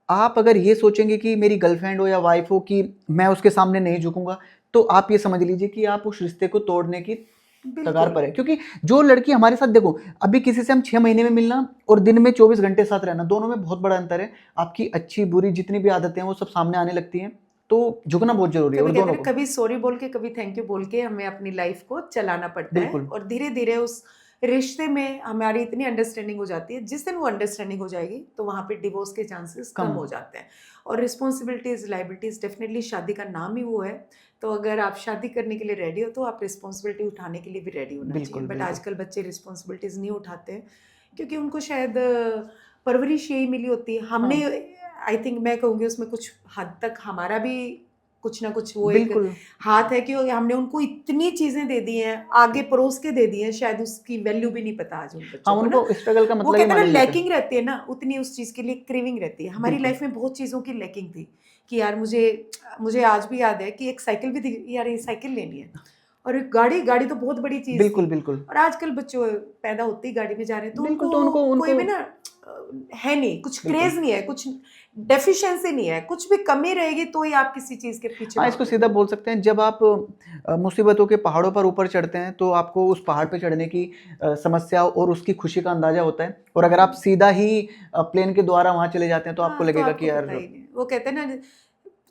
आप अगर ये सोचेंगे कि मेरी गर्लफ्रेंड हो या वाइफ हो कि मैं उसके सामने नहीं झुकूंगा, तो आप ये समझ लीजिए कि आप उस रिश्ते को तोड़ने की कगार पर है। क्योंकि जो लड़की हमारे साथ, देखो अभी किसी से हम 6 महीने में मिलना और दिन में 24 घंटे साथ रहना, दोनों में बहुत बड़ा अंतर है। आपकी अच्छी बुरी जितनी भी आदतें हैं वो सब सामने आने लगती हैं, तो झुकना बहुत जरूरी है। और दोनों को कभी सॉरी बोल के, कभी थैंक यू बोल के हमें अपनी लाइफ को चलाना पड़ता है, और धीरे धीरे उस रिश्ते में हमारी इतनी अंडरस्टैंडिंग हो जाती है, जिस दिन वो अंडरस्टैंडिंग हो जाएगी तो वहाँ पे डिवोर्स के चांसेस कम हो जाते हैं। और रिस्पॉन्सिबिलिटीज, लायबिलिटीज, डेफिनेटली शादी का नाम ही वो है, तो अगर आप शादी करने के लिए रेडी हो तो आप रिस्पॉन्सिबिलिटी उठाने के लिए भी रेडी होना चाहिए। बट आजकल बच्चे रिस्पॉन्सिबिलिटीज नहीं उठाते क्योंकि उनको शायद परवरिश यही मिली होती है। हमने आई थिंक, मैं कहूँगी उसमें कुछ हद तक हमारा भी कुछ ना कुछ वो एक हाथ है कि हमने उनको इतनी चीजें दे दी हैं, आगे परोस के दे दी हैं, शायद उसकी वैल्यू भी नहीं पता आज उन बच्चों को ना। स्ट्रगल का मतलब वो कहते हैं ना लैकिंग रहती है ना, उतनी उस चीज के लिए क्रेविंग रहती है। हमारी लाइफ में बहुत चीजों की लैकिंग थी कि यार मुझे आज भी याद है कि एक साइकिल भी थी, यार ये साइकिल लेनी है, और एक गाड़ी तो बहुत बड़ी चीज। बिल्कुल। और आजकल बच्चों पैदा होते ही गाड़ी में जा रहे हैं, तो उनको कोई भी ना है नहीं, कुछ क्रेज नहीं है, कुछ डेफिशिएंसी नहीं है, कुछ भी कमी रहेगी तो ही आप किसी चीज के पीछे। हाँ, इसको सीधा बोल सकते हैं, जब आप मुसीबतों के पहाड़ों पर ऊपर चढ़ते हैं तो आपको उस पहाड़ पे चढ़ने की समस्या और उसकी खुशी का अंदाजा होता है, और अगर आप सीधा ही प्लेन के द्वारा वहां चले जाते हैं तो आपको लगेगा कि यार, वो कहते हैं ना,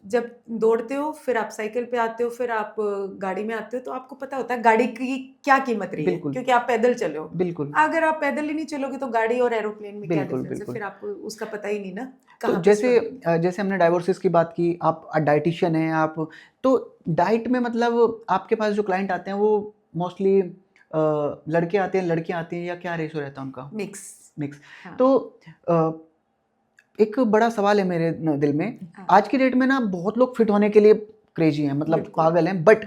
जब दौड़ते हो फिर आप साइकिल पे आते हो, फिर आप गाड़ी में आते हो, तो आपको पता होता है गाड़ी की क्या कीमत रही है, क्योंकि आप पैदल चले हो। बिल्कुल। अगर आप पैदल ही नहीं चलोगे तो गाड़ी और एरोप्लेन में क्या डिफरेंस है, फिर आपको उसका पता ही नहीं ना। तो जैसे हमने डाइवोर्सेस की बात की, आप डाइटिशियन हैं आप, तो डाइट में मतलब आपके पास जो क्लाइंट आते हैं वो मोस्टली लड़के आते हैं, लड़कियां आती हैं, या क्या रेशो रहता है उनका? मिक्स। हाँ। तो एक बड़ा सवाल है मेरे दिल में, आज की डेट में ना बहुत लोग फिट होने के लिए क्रेजी हैं, मतलब पागल हैं, बट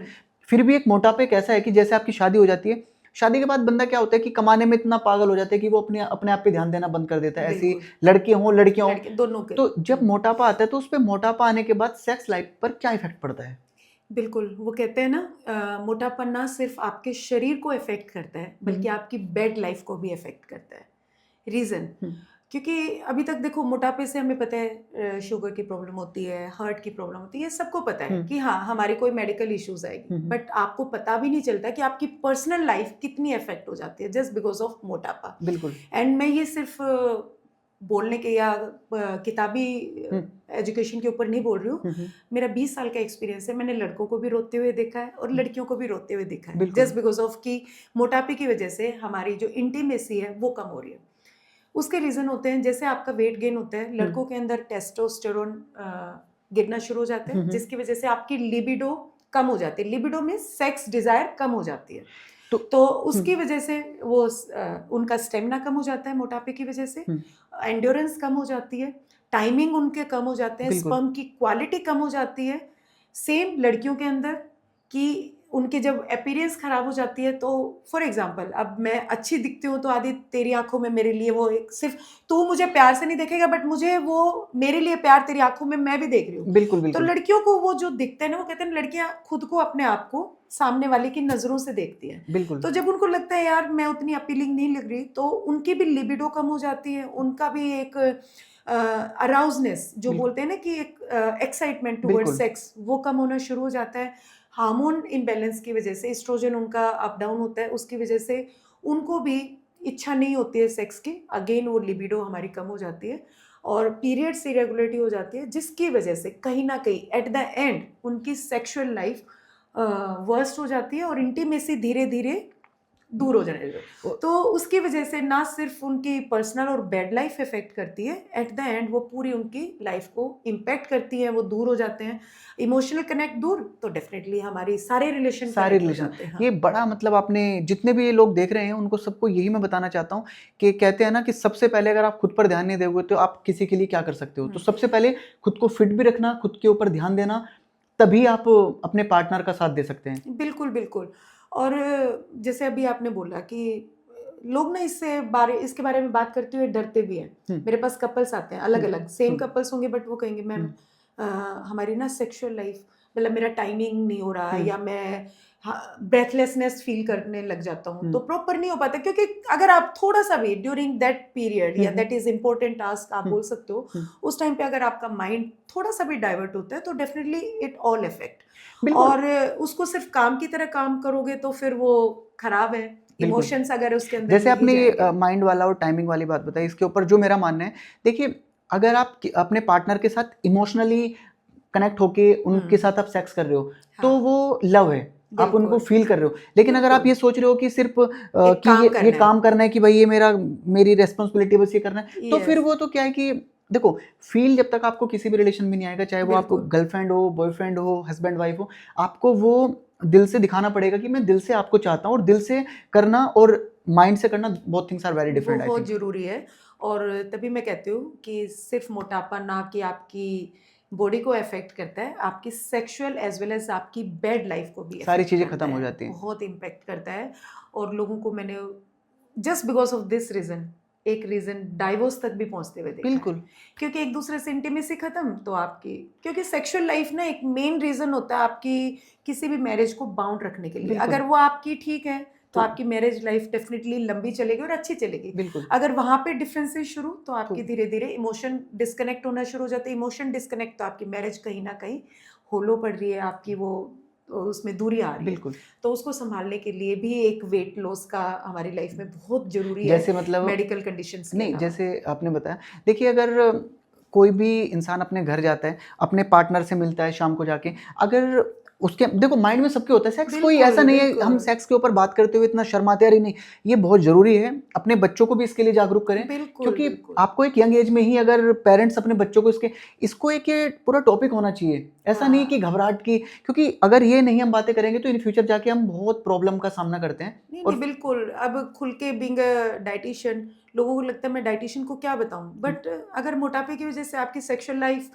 फिर भी एक मोटापा एक ऐसा है कि जैसे आपकी शादी हो जाती है, शादी के बाद बंदा क्या होता है कि कमाने में इतना पागल हो जाता है कि वो अपने आप पे ध्यान देना बंद कर देता है। ऐसी लड़के हों लड़कियां हों, दोनों के। तो जब मोटापा आता है तो उस पर मोटापा आने के बाद सेक्स लाइफ पर क्या इफेक्ट पड़ता है? बिल्कुल, वो कहते हैं ना, मोटापा ना सिर्फ आपके शरीर को इफेक्ट करता है बल्कि आपकी बेड लाइफ को भी इफेक्ट करता है। रीजन, क्योंकि अभी तक देखो, मोटापे से हमें पता है शुगर की प्रॉब्लम होती है, हार्ट की प्रॉब्लम होती है, ये सबको पता है कि हाँ हमारी कोई मेडिकल इश्यूज आएगी, बट आपको पता भी नहीं चलता कि आपकी पर्सनल लाइफ कितनी इफेक्ट हो जाती है जस्ट बिकॉज ऑफ मोटापा। बिल्कुल। एंड मैं ये सिर्फ बोलने के या किताबी एजुकेशन के ऊपर नहीं बोल रही हूँ, मेरा 20 साल का एक्सपीरियंस है। मैंने लड़कों को भी रोते हुए देखा है और लड़कियों को भी रोते हुए देखा है, जस्ट बिकॉज ऑफ कि मोटापे की वजह से हमारी जो इंटीमेसी है वो कम हो रही है। उसके रीजन होते हैं, जैसे आपका वेट गेन होता है, लड़कों के अंदर टेस्टोस्टेरोन गिरना शुरू हो जाता है, जिसकी वजह से आपकी लिबिडो कम हो जाती है। लिबिडो में सेक्स डिजायर कम हो जाती है, तो उसकी वजह से वो उनका स्टेमिना कम हो जाता है मोटापे की वजह से, एंड्योरेंस कम हो जाती है, टाइमिंग उनके कम हो जाते हैं, स्पर्म की क्वालिटी कम हो जाती है। सेम लड़कियों के अंदर कि उनकी जब अपीयरेंस खराब हो जाती है, तो फॉर एग्जांपल अब मैं अच्छी दिखती हूँ तो आदि तेरी आंखों में मेरे लिए वो एक सिर्फ तू मुझे प्यार से नहीं देखेगा, बट मुझे वो मेरे लिए प्यार तेरी आंखों में मैं भी देख रही हूँ। बिल्कुल तो लड़कियों को वो जो दिखते हैं ना, वो कहते हैं लड़कियां खुद को अपने आप को सामने वाले की नजरों से देखती हैं। बिल्कुल। तो जब उनको लगता है यार मैं उतनी अपीलिंग नहीं लग रही, तो उनकी भी लिबिडो कम हो जाती है, उनका भी एक अराउजनेस जो बोलते हैं ना कि एक एक्साइटमेंट टुवर्ड सेक्स, वो कम होना शुरू हो जाता है। हार्मोन इम्बैलेंस की वजह से, एस्ट्रोजन उनका अप डाउन होता है, उसकी वजह से उनको भी इच्छा नहीं होती है सेक्स की, अगेन वो लिबिडो हमारी कम हो जाती है और पीरियड्स इरेगुलरिटी हो जाती है, जिसकी वजह से कहीं ना कहीं एट द एंड उनकी सेक्सुअल लाइफ वर्स्ट हो जाती है और इंटीमेसी धीरे धीरे दूर हो जाने लगे। तो उसकी वजह से ना सिर्फ उनकी पर्सनल और बेड लाइफ इफेक्ट करती है, एट द एंड वो पूरी उनकी लाइफ को इम्पैक्ट करती है, वो दूर हो जाते हैं। इमोशनल कनेक्ट दूर, तो डेफिनेटली हमारी सारे रिलेशन हाँ। ये बड़ा मतलब आपने जितने भी ये लोग देख रहे हैं उनको सबको यही मैं बताना चाहता हूँ कि कहते हैं ना कि सबसे पहले अगर आप खुद पर ध्यान नहीं दोगे तो आप किसी के लिए क्या कर सकते हो। तो सबसे पहले खुद को फिट भी रखना, खुद के ऊपर ध्यान देना, तभी आप अपने पार्टनर का साथ दे सकते हैं। बिल्कुल बिल्कुल। और जैसे अभी आपने बोला कि लोग ना इसके बारे में बात करते हुए डरते भी हैं। मेरे पास कपल्स आते हैं अलग अलग, सेम कपल्स होंगे, बट वो कहेंगे मैम हमारी ना सेक्सुअल लाइफ, मतलब मेरा टाइमिंग नहीं हो रहा है, या मैं ब्रेथलेसनेस फील करने लग जाता हूँ, तो प्रॉपर नहीं हो पाता। क्योंकि अगर आप थोड़ा सा भी ड्यूरिंग दैट पीरियड या दैट इज इम्पोर्टेंट टास्क आप बोल सकते हो, उस टाइम पे अगर आपका माइंड थोड़ा सा भी डाइवर्ट होता है तो डेफिनेटली इट ऑल इफेक्ट। और उसको सिर्फ काम की तरह काम करोगे तो फिर वो खराब है। इमोशंस अगर उसके अंदर, जैसे आपने माइंड वाला और टाइमिंग वाली बात बताई, इसके ऊपर जो मेरा मानना है, देखिए अगर आप अपने पार्टनर के साथ इमोशनली कनेक्ट होके उनके साथ आप सेक्स कर रहे हो, तो वो लव है, आप उनको फील कर रहे हो। लेकिन अगर आप ये सोच रहे हो कि सिर्फ कि ये काम करना है, कि भाई ये मेरी रेस्पॉन्सिबिलिटी बस ये करना है, तो फिर वो तो क्या है कि देखो, फील जब तक आपको किसी भी रिलेशन में नहीं आएगा, चाहे वो आपको गर्लफ्रेंड हो, बॉयफ्रेंड हो, हस्बैंड वाइफ हो, आपको वो दिल से दिखाना पड़ेगा कि मैं दिल से आपको चाहता हूँ, और दिल से करना और माइंड से करना बहुत थिंग्स आर वेरी डिफरेंट। बहुत जरूरी है। और तभी मैं कहती हूँ कि सिर्फ मोटापा ना कि आपकी बॉडी को अफेक्ट करता है, आपकी सेक्सुअल एज वेल एज आपकी बेड लाइफ को भी सारी चीजें खत्म हो जाती हैं, बहुत इम्पैक्ट करता है। और लोगों को मैंने just because of this reason एक रीजन डाइवोर्स तक भी पहुंचते हुए देखा। बिल्कुल, क्योंकि एक दूसरे से इंटीमेसी खत्म, तो आपकी, क्योंकि सेक्सुअल लाइफ ना एक मेन रीजन होता है आपकी किसी भी मैरिज को बाउंड रखने के लिए। अगर वो आपकी ठीक है तो आपकी मैरिज लाइफ डेफिनेटली लंबी चलेगी और अच्छी चलेगी। बिल्कुल। अगर वहां पे डिफरेंसेस शुरू, तो आपकी धीरे धीरे इमोशन डिस्कनेक्ट होना शुरू हो जाते हैं। इमोशन डिस्कनेक्ट, तो आपकी मैरिज कहीं ना कहीं होलो पड़ रही है, आपकी वो उसमें दूरी आ रही है। बिल्कुल। तो उसको संभालने के लिए भी एक वेट लॉस का हमारी लाइफ में बहुत जरूरी है, जैसे मतलब मेडिकल कंडीशंस नहीं, जैसे आपने बताया, देखिए अगर कोई भी इंसान अपने घर जाता है, अपने पार्टनर से मिलता है शाम को जाके, अगर उसके देखो माइंड में सबके होता है सेक्स, कोई ऐसा नहीं है हम सेक्स के ऊपर बात करते हुए इतना शर्माते हैं, नहीं, ये बहुत जरूरी है। अपने बच्चों को भी इसके लिए जागरूक करें, क्योंकि आपको एक यंग एज में ही अगर पेरेंट्स अपने बच्चों को इसको एक पूरा टॉपिक होना चाहिए, ऐसा नहीं कि घबराहट की, क्योंकि अगर ये नहीं हम बातें करेंगे तो इन फ्यूचर जाके हम बहुत प्रॉब्लम का सामना करते हैं। नहीं, बिल्कुल। अब खुल के बीइंग अ डाइटिशियन, लोगों को लगता है मैं डाइटिशियन को क्या बताऊं, बट अगर मोटापे की वजह से आपकी सेक्सुअल लाइफ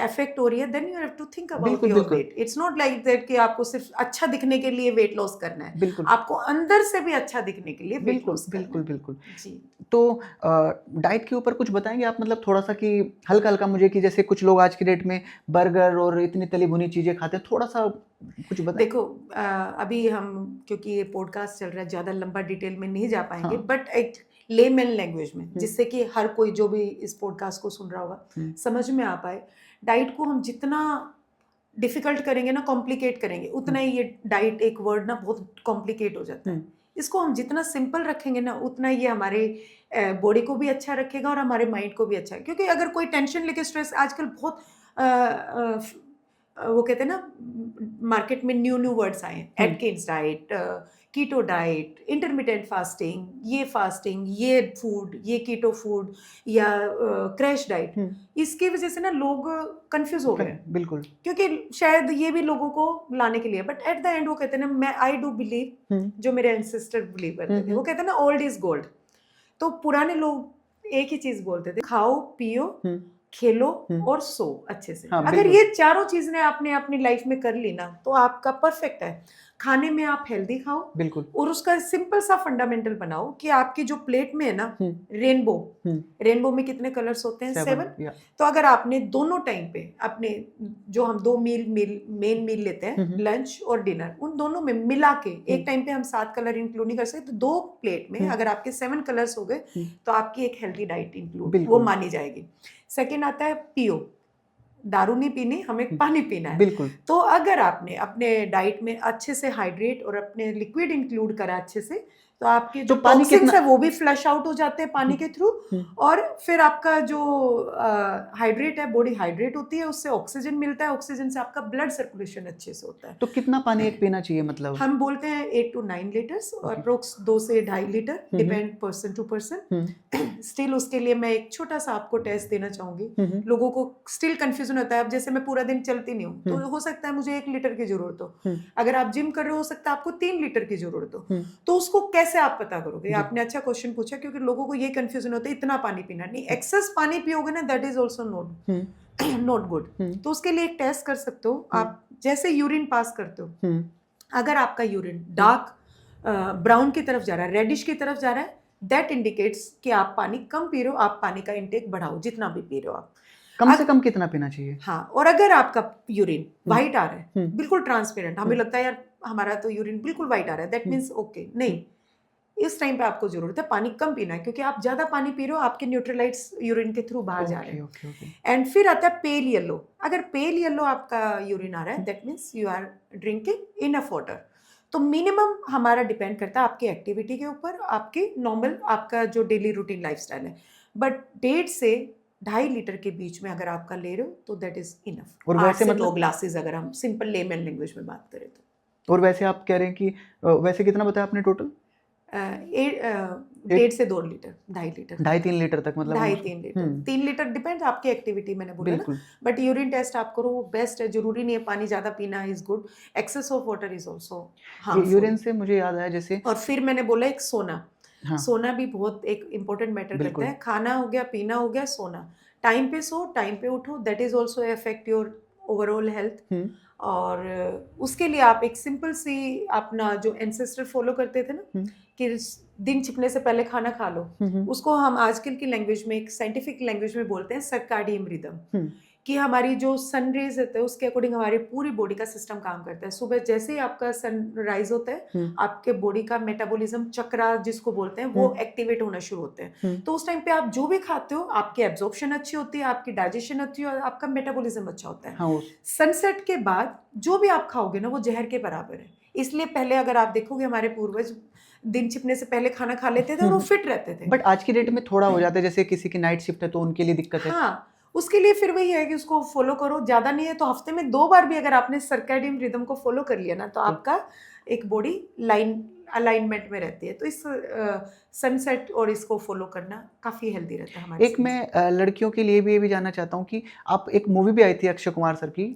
अफेक्ट हो रही है, then you have to think about your weight. It's not like that कि आपको सिर्फ अच्छा दिखने के लिए वेट लॉस करना है, बिल्कुल आपको अंदर से भी अच्छा दिखने के लिए वेट लॉस करना है। बिल्कुल बिल्कुल जी। तो डाइट के ऊपर कुछ बताएंगे आप, मतलब थोड़ा सा कि हल्का हल्का मुझे, कि जैसे कुछ लोग आज की डेट में बर्गर और इतनी तली भुनी चीजें खाते हैं, थोड़ा सा कुछ बताएं। देखो अभी हम, क्योंकि ये पॉडकास्ट चल रहा है, ज्यादा लंबा डिटेल में नहीं जा पाएंगे, बट एक लेमन लैंग्वेज में, जिससे कि हर कोई जो भी इस पॉडकास्ट को सुन रहा होगा समझ में आ पाए। डाइट को हम जितना डिफिकल्ट करेंगे ना, कॉम्प्लिकेट करेंगे, उतना ही ये डाइट एक वर्ड ना बहुत कॉम्प्लिकेट हो जाता है। इसको हम जितना सिंपल रखेंगे ना उतना ये हमारे बॉडी को भी अच्छा रखेगा और हमारे माइंड को भी अच्छा, क्योंकि अगर कोई टेंशन लेके स्ट्रेस आजकल बहुत वो कहते हैं ना मार्केट में न्यू वर्ड्स आए हैं, Atkins diet, keto diet, intermittent fasting, ये फूड, ये कीटो फूड या क्रैश डाइट, इसकी वजह से ना लोग कंफ्यूज हो गए बिल्कुल, क्योंकि शायद ये भी लोगों को लाने के लिए, बट एट द एंड वो कहते हैं ना, मैं आई डू बिलीव, जो मेरे एंसेस्टर बिलीव करते थे, वो कहते हैं ना ओल्ड इज गोल्ड। तो पुराने लोग एक ही चीज बोलते थे, खाओ पियो खेलो और सो अच्छे से। हाँ, अगर ये चारों चीजें आपने अपनी लाइफ में कर ली ना तो आपका परफेक्ट है। खाने में आप हेल्दी खाओ, बिल्कुल, और उसका सिंपल सा फंडामेंटल बनाओ कि आपकी जो प्लेट में है ना, रेनबो में कितने कलर्स होते हैं? 7। तो अगर आपने दोनों टाइम पे अपने जो हम 2 मेन मील लेते हैं, लंच और डिनर, उन दोनों में मिला के एक टाइम पे हम 7 कलर इंक्लूड नहीं कर सकते, तो 2 प्लेट में अगर आपके 7 कलर्स हो गए तो आपकी एक हेल्दी डाइट इंक्लूड वो मानी जाएगी। सेकेंड आता है पियो, दारू नहीं पीनी, हमें पानी पीना है। बिल्कुल। तो अगर आपने अपने डाइट में अच्छे से हाइड्रेट और अपने लिक्विड इंक्लूड करा अच्छे से, तो आपके जो टॉक्सिन्स है वो भी फ्लश आउट हो जाते हैं पानी के थ्रू, और फिर आपका जो हाइड्रेट है, बॉडी हाइड्रेट होती है, उससे ऑक्सीजन मिलता है, ऑक्सीजन से आपका ब्लड सर्कुलेशन अच्छे से होता है। तो कितना पानी एक पीना चाहिए? मतलब हम बोलते हैं 8 to 9 लीटर्स, और अप्रोक्स 2 से 2.5 litre, depend person to person. Still उसके लिए मैं एक छोटा सा आपको टेस्ट देना चाहूंगी। लोगों को स्टिल कंफ्यूजन होता है, अब जैसे मैं पूरा दिन चलती नहीं हूँ तो हो सकता है मुझे 1 लीटर की जरूरत हो, अगर आप जिम कर रहे हो सकता है आपको 3 लीटर की जरूरत हो, तो उसको कैसे आप पता करोगे? आपने अच्छा क्वेश्चन पूछा, क्योंकि लोगों को ये कंफ्यूजन होता है इतना पानी पीना नहीं, एक्सेस पानी पियोगे ना that is also not good. तो उसके लिए एक टेस्ट कर सकते हो आप, जैसे यूरिन पास करते हो, अगर आपका यूरिन डार्क ब्राउन की तरफ जा रहा है, रेडिश की तरफ जा रहा है, दैट इंडिकेट्स कि आप पानी कम पी रहे हो, आप पानी का इंटेक बढ़ाओ जितना भी पी रहे हो आप। कम से कम कितना पीना चाहिए? हाँ, और अगर आपका यूरिन वाइट आ रहा है, बिल्कुल ट्रांसपेरेंट, हमें लगता है यार हमारा तो यूरिन बिल्कुल वाइट आ रहा है, दैट मीन्स ओके, नहीं, इस टाइम पे आपको जरूरत है पानी कम पीना है, क्योंकि आप ज्यादा पानी पी रहे हो, आपके न्यूट्रलाइट्स यूरिन के थ्रू बाहर जा रहे हैं। एंड फिर आता है पेल येलो। अगर पेल येलो आपका यूरिन आ रहा है, that means you are drinking enough water. तो मिनिमम हमारा डिपेंड करता है आपकी एक्टिविटी के ऊपर, आपकी नॉर्मल आपका जो डेली रूटीन लाइफस्टाइल है, बट 1.5 से 2.5 लीटर के बीच में अगर आपका ले रहे हो तो दैट इज इनफ। और वैसे मतलब 2 ग्लासेस अगर हम सिंपल लेमन लैंग्वेज में बात करें तो। और वैसे आप कह रहे हैं कि वैसे कितना बताया आपने टोटल? 1.5 से 2 लीटर, 2.5 लीटर, 2.5-3 लीटर तक, मतलब 2.5-3 लीटर, 3 लीटर डिपेंड आपकी एक्टिविटी, मैंने बोला ना। बट यूरिन टेस्ट आप करो, वो बेस्ट है, जरूरी नहीं है पानी ज्यादा पीना is good, excess of water is also harmful. Urine से मुझे याद आया जैसे, और फिर मैंने बोला एक सोना, सोना भी बहुत एक इम्पोर्टेंट मैटर करता है। खाना हो गया, पीना हो गया, सोना, टाइम पे सो, टाइम पे उठो, that is also affect your overall health. और उसके लिए आप एक सिंपल सी अपना जो एंसेस्टर फॉलो करते थे ना, कि दिन छिपने से पहले खाना खा लो, उसको हम आजकल की लैंग्वेज में, एक साइंटिफिक लैंग्वेज में बोलते हैं सर्काडियन रिदम, कि हमारी जो सन रेज होते हैं उसके अकॉर्डिंग हमारी पूरी बॉडी का सिस्टम काम करता है। सुबह जैसे ही आपका सनराइज होता है, आपके बॉडी का मेटाबॉलिज्म चक्रा जिसको बोलते हैं वो एक्टिवेट होना शुरू होते हैं। तो उस टाइम पे आप जो भी खाते हो, आपकी एब्जॉर्प्शन अच्छी होती है, आपकी डाइजेशन अच्छी है, और आपका मेटाबॉलिज्म अच्छा होता है। सनसेट के बाद जो भी आप खाओगे ना वो जहर के बराबर है। इसलिए पहले अगर आप देखोगे हमारे पूर्वज दिन छिपने से पहले खाना खा लेते थे और वो फिट रहते थे। बट आज की डेट में थोड़ा हो जाता है, जैसे किसी की नाइट शिफ्ट है तो उनके लिए दिक्कत है। हाँ, उसके लिए फिर वही है कि उसको फॉलो करो, ज्यादा नहीं है तो हफ्ते में 2 बार भी अगर आपने सर्कैडियन रिदम को फॉलो कर लिया ना, तो आपका एक बॉडी अलाइनमेंट में रहती है। तो इस सनसेट और इसको फॉलो करना काफी हेल्दी रहता है हमारे। एक मैं लड़कियों के लिए भी ये भी जानना चाहता हूँ कि आप, एक मूवी भी आई थी अक्षय कुमार सर की,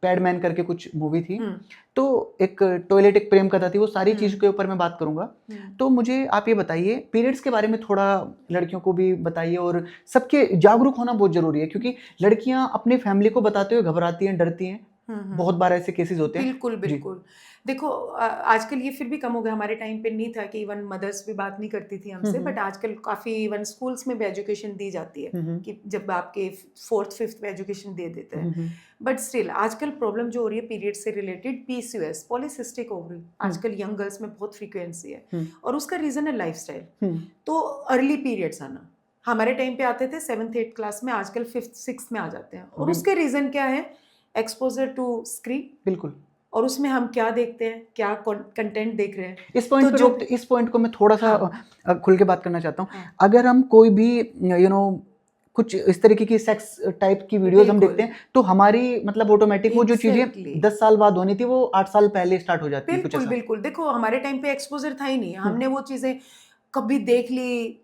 पैडमैन करके कुछ मूवी थी, तो एक टॉयलेट, एक प्रेम कथा थी, वो सारी चीज के ऊपर मैं बात करूंगा। तो मुझे आप ये बताइए, पीरियड्स के बारे में थोड़ा लड़कियों को भी बताइए, और सबके जागरूक होना बहुत जरूरी है, क्योंकि लड़कियां अपनी फैमिली को बताते हुए घबराती हैं, डरती हैं। बहुत बार ऐसे केसेस होते हैं। बिल्कुल बिल्कुल। देखो आजकल ये फिर भी कम हो गया, हमारे टाइम पे नहीं था कि इवन मदर्स भी बात नहीं करती थी हमसे, बट आजकल काफी इवन स्कूल्स में भी एजुकेशन दी जाती है, कि जब आपके 4th 5th में एजुकेशन दे देते हैं। बट स्टिल आजकल प्रॉब्लम जो हो रही है पीरियड से रिलेटेड, PCOS, पॉलीसिस्टिक ओवरी, आजकल यंग गर्ल्स में बहुत फ्रीक्वेंसी है, और उसका रीजन है लाइफस्टाइल। तो अर्ली पीरियड्स आना, हमारे टाइम पे आते थे 7th 8th क्लास में, आजकल 5th 6th में आ जाते हैं, और उसके रीजन क्या है? एक्सपोजर टू स्क्रीन, बिल्कुल, और उसमें हम क्या देखते हैं, क्या कंटेंट देख रहे हैं। इस पॉइंट को मैं थोड़ा सा हाँ, खुल के बात करना चाहता हूँ। हाँ, अगर हम कोई भी कुछ इस तरीके की सेक्स टाइप की वीडियोस हम देखते हैं तो हमारी मतलब ऑटोमेटिक वो जो चीजें 10 साल बाद होनी थी वो 8 साल पहले स्टार्ट हो जाती है कुछ बिल्कुल ऐसा। बिल्कुल। देखो हमारे टाइम पे एक्सपोजर था ही नहीं, हमने वो चीजें कभी देख ली।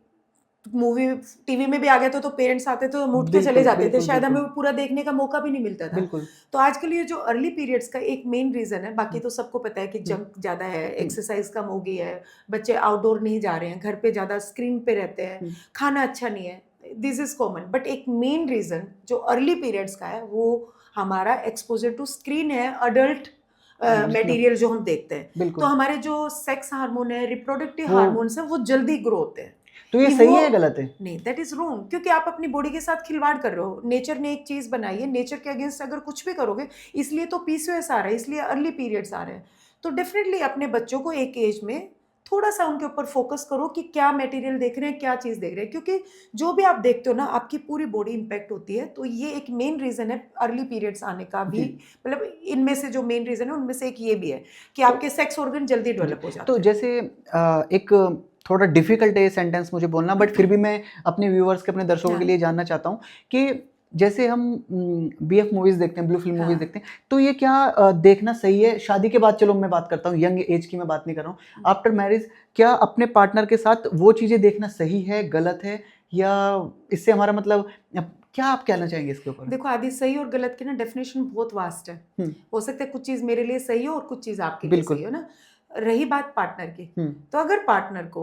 मूवी टीवी में भी आ गया था तो पेरेंट्स आते थे तो उठ के चले जाते थे, शायद हमें वो पूरा देखने का मौका भी नहीं मिलता था। बिल्कुल। तो आजकल ये जो अर्ली पीरियड्स का एक मेन रीजन है, बाकी तो सबको पता है कि जंक ज्यादा है, एक्सरसाइज कम हो गई है, बच्चे आउटडोर नहीं जा रहे हैं, घर पे ज्यादा स्क्रीन पे रहते हैं, खाना अच्छा नहीं है, दिस इज कॉमन। बट एक मेन रीजन जो अर्ली पीरियड्स का है वो हमारा एक्सपोजर टू स्क्रीन है, अडल्ट मटेरियल जो हम देखते हैं। तो हमारे जो सेक्स हार्मोन है, रिप्रोडक्टिव हार्मोन्स है, वो जल्दी ग्रो होते हैं। तो ये सही है गलत है? नहीं, दैट इज रॉन्ग, क्योंकि आप अपनी बॉडी के साथ खिलवाड़ कर रहे हो। नेचर ने एक चीज बनाई है, नेचर के अगेंस्ट अगर कुछ भी करोगे, इसलिए तो पीसीओएस आ रहा है, इसलिए अर्ली पीरियड्स आ रहे हैं। तो डेफिनेटली अपने बच्चों को एक एज में थोड़ा सा उनके ऊपर फोकस करो कि क्या मटेरियल देख रहे हैं, क्या चीज देख रहे हैं, क्योंकि जो भी आप देखते हो ना, आपकी पूरी बॉडी इंपैक्ट होती है। तो ये एक मेन रीजन है अर्ली पीरियड्स आने का भी, मतलब इनमें से जो मेन रीजन है उनमें से एक ये भी है कि आपके सेक्स ऑर्गन जल्दी डेवलप हो जाते हैं। तो जैसे एक थोड़ा डिफिकल्ट है सेंटेंस मुझे बोलना, बट फिर भी मैं अपने व्यूअर्स के, अपने दर्शकों के लिए जानना चाहता हूँ कि जैसे हम बीएफ मूवीज देखते हैं, ब्लू फिल्म मूवीज देखते हैं, तो ये क्या देखना सही है शादी के बाद? चलो मैं बात करता हूँ, यंग एज की मैं बात नहीं कर रहा हूँ, आफ्टर मैरिज क्या अपने पार्टनर के साथ वो चीजें देखना सही है, गलत है, या इससे हमारा मतलब क्या आप कहना चाहेंगे इसके ऊपर? देखो आदि, सही और गलत की ना डेफिनेशन बहुत वास्ट है। हो सकता है कुछ चीज मेरे लिए सही हो और कुछ चीज आपके लिए सही हो ना। रही बात पार्टनर की, तो अगर पार्टनर को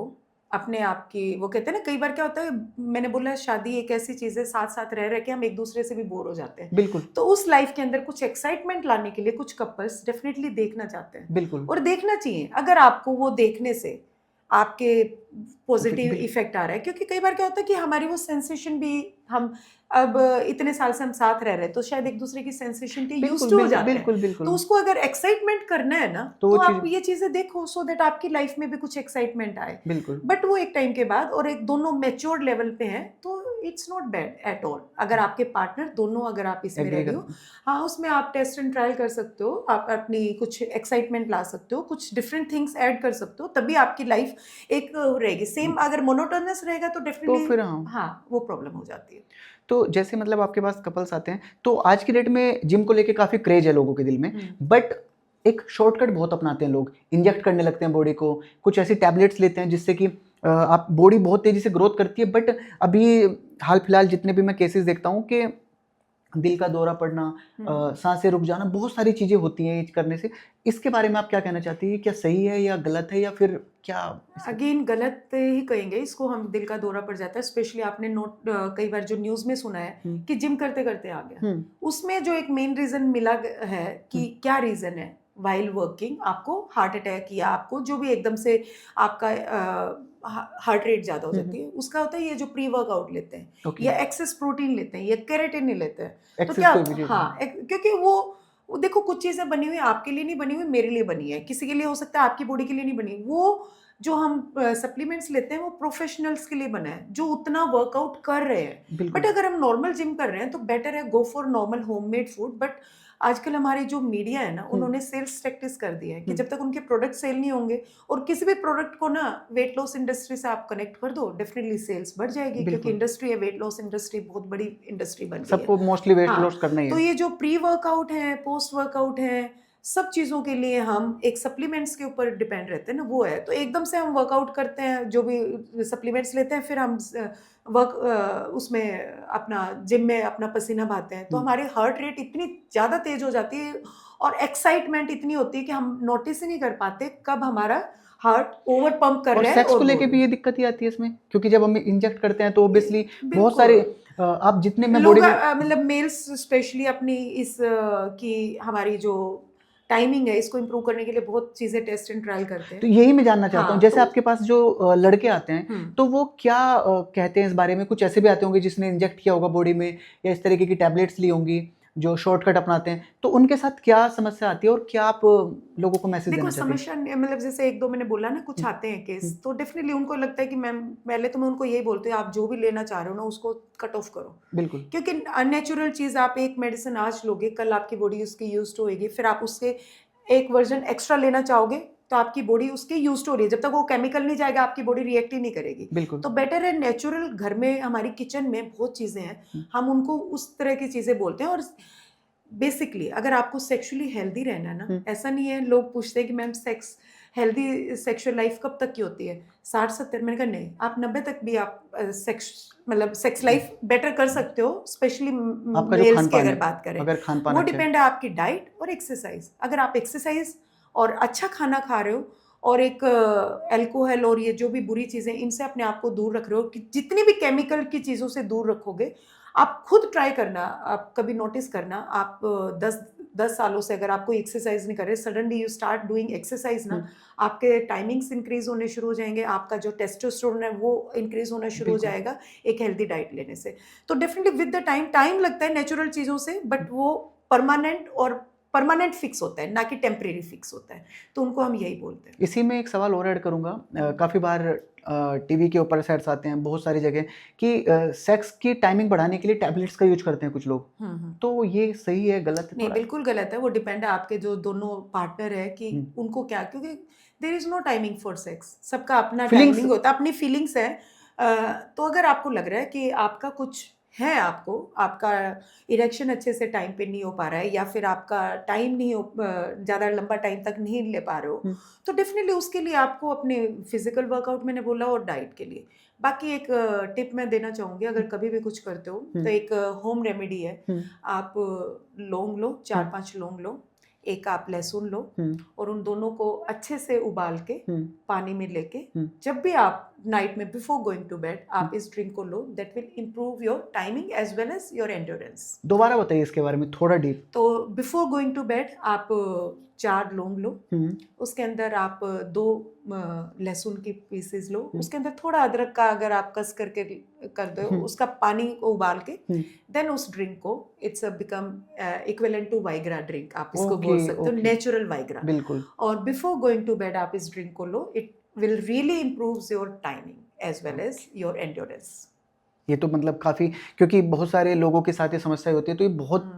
अपने आप की, वो कहते हैं ना, कई बार क्या होता है, मैंने बोला शादी एक ऐसी चीज है, साथ साथ रह रह के हम एक दूसरे से भी बोर हो जाते हैं। बिल्कुल। तो उस लाइफ के अंदर कुछ एक्साइटमेंट लाने के लिए कुछ कपल्स डेफिनेटली देखना चाहते हैं। बिल्कुल। और देखना चाहिए अगर आपको वो देखने से आपके पॉजिटिव इफेक्ट आ रहा है। क्योंकि कई बार क्या होता है कि हमारी वो सेंसेशन भी, हम अब इतने साल से हम साथ रह रहे हैं तो शायद एक दूसरे की सेंसेशन के यूज्ड टू हो जाते हैं। तो उसको अगर एक्साइटमेट करना है ना, तो आप ये चीजें देखो, सो दैट आपकी लाइफ में भी कुछ एक्साइटमेंट आए। बट वो एक टाइम के बाद, और एक दोनों मैच्योर्ड लेवल पे हैं, तो it's not bad at all. अगर आपके पार्टनर दोनों, अगर आप इसमें रह रहे हो, हाँ, उसमें आप टेस्ट एंड ट्रायल कर सकते हो, आप अपनी कुछ एक्साइटमेंट ला सकते हो, कुछ डिफरेंट थिंग्स ऐड कर सकते हो, तभी आपकी लाइफ एक रहेगी। सेम अगर मोनोटोनस रहेगा तो डेफिनेटली हाँ वो प्रॉब्लम हो जाती है। तो जैसे मतलब आपके पास कपल्स आते हैं, तो आज की डेट में जिम को लेके काफी क्रेज है लोगों के दिल में, बट एक शॉर्टकट बहुत अपनाते हैं लोग, इंजेक्ट करने लगते हैं बॉडी को, कुछ ऐसी टैबलेट्स लेते हैं जिससे कि आप बॉडी बहुत तेजी से ग्रोथ करती है। बट अभी हाल फिलहाल जितने भी मैं केसेस देखता हूँ कि दिल का दौरा पड़ना, सांसें रुक जाना, बहुत सारी चीजें होती हैं करने से। इसके बारे में आप क्या कहना चाहती है? क्या सही है या गलत है, या फिर क्या? अगेन गलत ही कहेंगे इसको हम, दिल का दौरा पड़ जाता है। स्पेशली आपने कई बार जो न्यूज में सुना है कि जिम करते करते आ गया, उसमें जो एक मेन रीजन मिला है कि क्या रीजन है, वाइल वर्किंग आपको हार्ट अटैक, या आपको जो भी एकदम से आपका हार्ट रेट ज्यादा हो जाती है, उसका होता है ये जो प्री वर्कआउट लेते हैं, या एक्सेस प्रोटीन लेते हैं, या केराटिन नहीं लेते हैं, तो क्या, हाँ, क्योंकि वो देखो कुछ चीजें बनी हुई आपके लिए नहीं बनी हुई, मेरे लिए बनी है, किसी के लिए हो सकता है, आपकी बॉडी के लिए नहीं बनी। वो जो हम सप्लीमेंट्स लेते हैं वो प्रोफेशनल्स के लिए बना है जो उतना वर्कआउट कर रहे हैं। बट अगर हम नॉर्मल जिम कर रहे हैं तो बेटर है go for normal homemade food. But आजकल हमारी जो मीडिया है ना, उन्होंने सेल्स प्रैक्टिस कर दिया है कि जब तक उनके प्रोडक्ट सेल नहीं होंगे, और किसी भी प्रोडक्ट को ना वेट लॉस इंडस्ट्री से आप कनेक्ट कर दो, डेफिनेटली सेल्स बढ़ जाएगी, क्योंकि इंडस्ट्री है, वेट लॉस इंडस्ट्री बहुत बड़ी इंडस्ट्री बन गई है, सबको मोस्टली वेट लॉस करना ही है। तो ये जो प्री वर्कआउट है, पोस्ट वर्कआउट है, सब चीज़ों के लिए हम एक सप्लीमेंट्स के ऊपर डिपेंड रहते हैं ना, वो है। तो एकदम से हम वर्कआउट करते हैं, जो भी सप्लीमेंट्स लेते हैं, फिर हम उसमें अपना जिम में अपना पसीना बहाते हैं, तो हमारी हार्ट रेट इतनी ज़्यादा तेज हो जाती है और एक्साइटमेंट इतनी होती है कि हम नोटिस ही नहीं कर पाते कब हमारा हार्ट ओवर पंप कर रहा है। सेक्स को लेके भी ये दिक्कत ही आती है इसमें, क्योंकि जब हम इंजेक्ट करते हैं तो ऑब्वियसली बहुत सारे आप जितने में बॉडी में, मतलब मेल्स स्पेशली अपनी इस की हमारी जो टाइमिंग है, इसको इम्प्रूव करने के लिए बहुत चीजें टेस्ट एंड ट्रायल करते हैं। तो यही मैं जानना चाहता हूँ, जैसे आपके पास जो लड़के आते हैं, तो वो क्या कहते हैं इस बारे में? कुछ ऐसे भी आते होंगे जिसने इंजेक्ट किया होगा बॉडी में, या इस तरीके की टैबलेट्स ली होंगी जो शॉर्टकट अपनाते हैं, तो उनके साथ क्या समस्या आती है और क्या आप लोगों को मैसेज देना चाहते हैं? समस्या मतलब जैसे एक दो मैंने बोला ना, कुछ आते हैं केस, तो डेफिनेटली उनको लगता है कि मैम, पहले तो मैं उनको यही बोलती हूँ, आप जो भी लेना चाह रहे हो ना उसको कट ऑफ करो। बिल्कुल। क्योंकि अननेचुरल चीज, आप एक मेडिसिन आज लोगे, कल आपकी बॉडी उसकी यूज्ड होएगी, फिर आप उससे एक वर्जन एक्स्ट्रा लेना चाहोगे तो आपकी बॉडी उसके यूज टू हो रही है, जब तक वो केमिकल नहीं जाएगा आपकी बॉडी रिएक्ट ही नहीं करेगी। बिल्कुल। तो बेटर है नेचुरल, घर में हमारी किचन में बहुत चीजें हैं, हम उनको उस तरह की चीजें बोलते हैं। और बेसिकली अगर आपको सेक्सुअली हेल्दी रहना है ना, ऐसा नहीं है, लोग पूछते हैं कि ma'am sex healthy sexual life कब तक की होती है, 60-70। मैंने कहा नहीं, आप 90 तक भी आप सेक्स लाइफ बेटर कर सकते हो, स्पेशली मेल्स की अगर बात करें। वो डिपेंड है आपकी डाइट और एक्सरसाइज। अगर आप एक्सरसाइज और अच्छा खाना खा रहे हो और एक अल्कोहल और ये जो भी बुरी चीज़ें, इनसे अपने आप को दूर रख रहे हो, कि जितनी भी केमिकल की चीज़ों से दूर रखोगे, आप खुद ट्राई करना, आप कभी नोटिस करना, आप 10 सालों से अगर आप कोई एक्सरसाइज नहीं कर रहे, suddenly you start doing exercise ना, आपके टाइमिंग्स इंक्रीज होने शुरू हो जाएंगे, आपका जो टेस्टोस्टेरोन है वो इंक्रीज होना शुरू हो जाएगा एक हेल्दी डाइट लेने से। तो डेफिनेटली विद द टाइम लगता है नेचुरल चीज़ों से, बट वो परमानेंट फिक्स होता है, ना कि टेम्परेरी फिक्स होता है। तो उनको हम यही बोलते हैं। इसी में एक सवाल और ऐड करूंगा, काफ़ी बार टीवी के ऊपर सेट्स आते हैं बहुत सारी जगह कि सेक्स की टाइमिंग बढ़ाने के लिए टैबलेट्स का यूज करते हैं कुछ लोग, तो ये सही है गलत है? नहीं, बिल्कुल गलत है। वो डिपेंड है आपके जो दोनों पार्टनर है कि उनको क्या, क्योंकि there is no timing for sex, सबका अपना टाइमिंग होता है, अपनी फीलिंग्स है। तो अगर आपको लग रहा है कि आपका कुछ है, आपका इरेक्शन अच्छे से टाइम पे नहीं हो पा रहा है, या फिर आपका टाइम नहीं हो, ज़्यादा लंबा टाइम तक नहीं ले पा रहे हो, तो डेफिनेटली उसके लिए आपको अपने फिजिकल वर्कआउट मैंने बोला और डाइट के लिए। बाकी एक टिप मैं देना चाहूँगी, अगर कभी भी कुछ करते हो तो एक होम रेमेडी है, आप लौंग लो, 4-5 लौंग लो, एक आप लहसुन लो, और उन दोनों को अच्छे से उबाल के पानी में लेके, जब भी आप नाइट में बिफोर गोइंग टू बेड आप इस ड्रिंक को लो, that will improve your timing as well as your endurance. दोबारा बताइए इसके बारे में थोड़ा डीप। तो बिफोर गोइंग टू बेड आप 4 लौंग लो, उसके अंदर आप 2 लहसुन की पीसेस लो, उसके अंदर थोड़ा अदरक का अगर आप कस करके कर दो, उसका पानी को उबाल के, देन उस ड्रिंक को, it's become equivalent to Viagra drink, आप इसको बोल सकते हो, नेचुरल वाइग्रा। बिल्कुल। और बिफोर गोइंग टू बेड आप इस ड्रिंक को लो, it will really improves your timing as well as your endurance. ये तो मतलब काफ़ी, क्योंकि बहुत सारे लोगों के साथ ये समस्या होती है, तो ये बहुत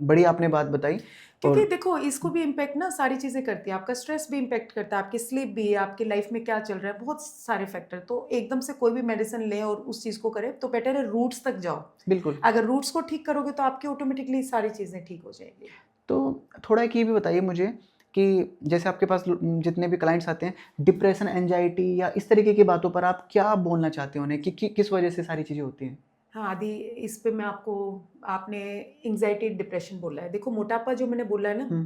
बड़ी आपने बात बताई। क्योंकि देखो, इसको भी इम्पैक्ट ना सारी चीज़ें करती है, आपका स्ट्रेस भी इम्पैक्ट करता है, आपकी स्लीप भी, आपकी लाइफ में क्या चल रहा है, बहुत सारे फैक्टर। तो एकदम से कोई भी मेडिसिन ले और उस चीज़ को करे तो बेटर है रूट्स तक जाओ। बिल्कुल। अगर रूट्स को ठीक करोगे तो आपकी ऑटोमेटिकली सारी चीज़ें ठीक हो जाएंगी। तो थोड़ा एक ये भी बताइए मुझे कि जैसे आपके पास जितने भी क्लाइंट्स आते हैं, डिप्रेशन, एंजाइटी या इस तरीके की बातों पर आप क्या बोलना चाहते हो उन्हें कि किस वजह से सारी चीज़ें होती हैं? हाँ आदि, इस पे मैं आपको, आपने एंजाइटी डिप्रेशन बोला है, देखो मोटापा जो मैंने बोला है ना,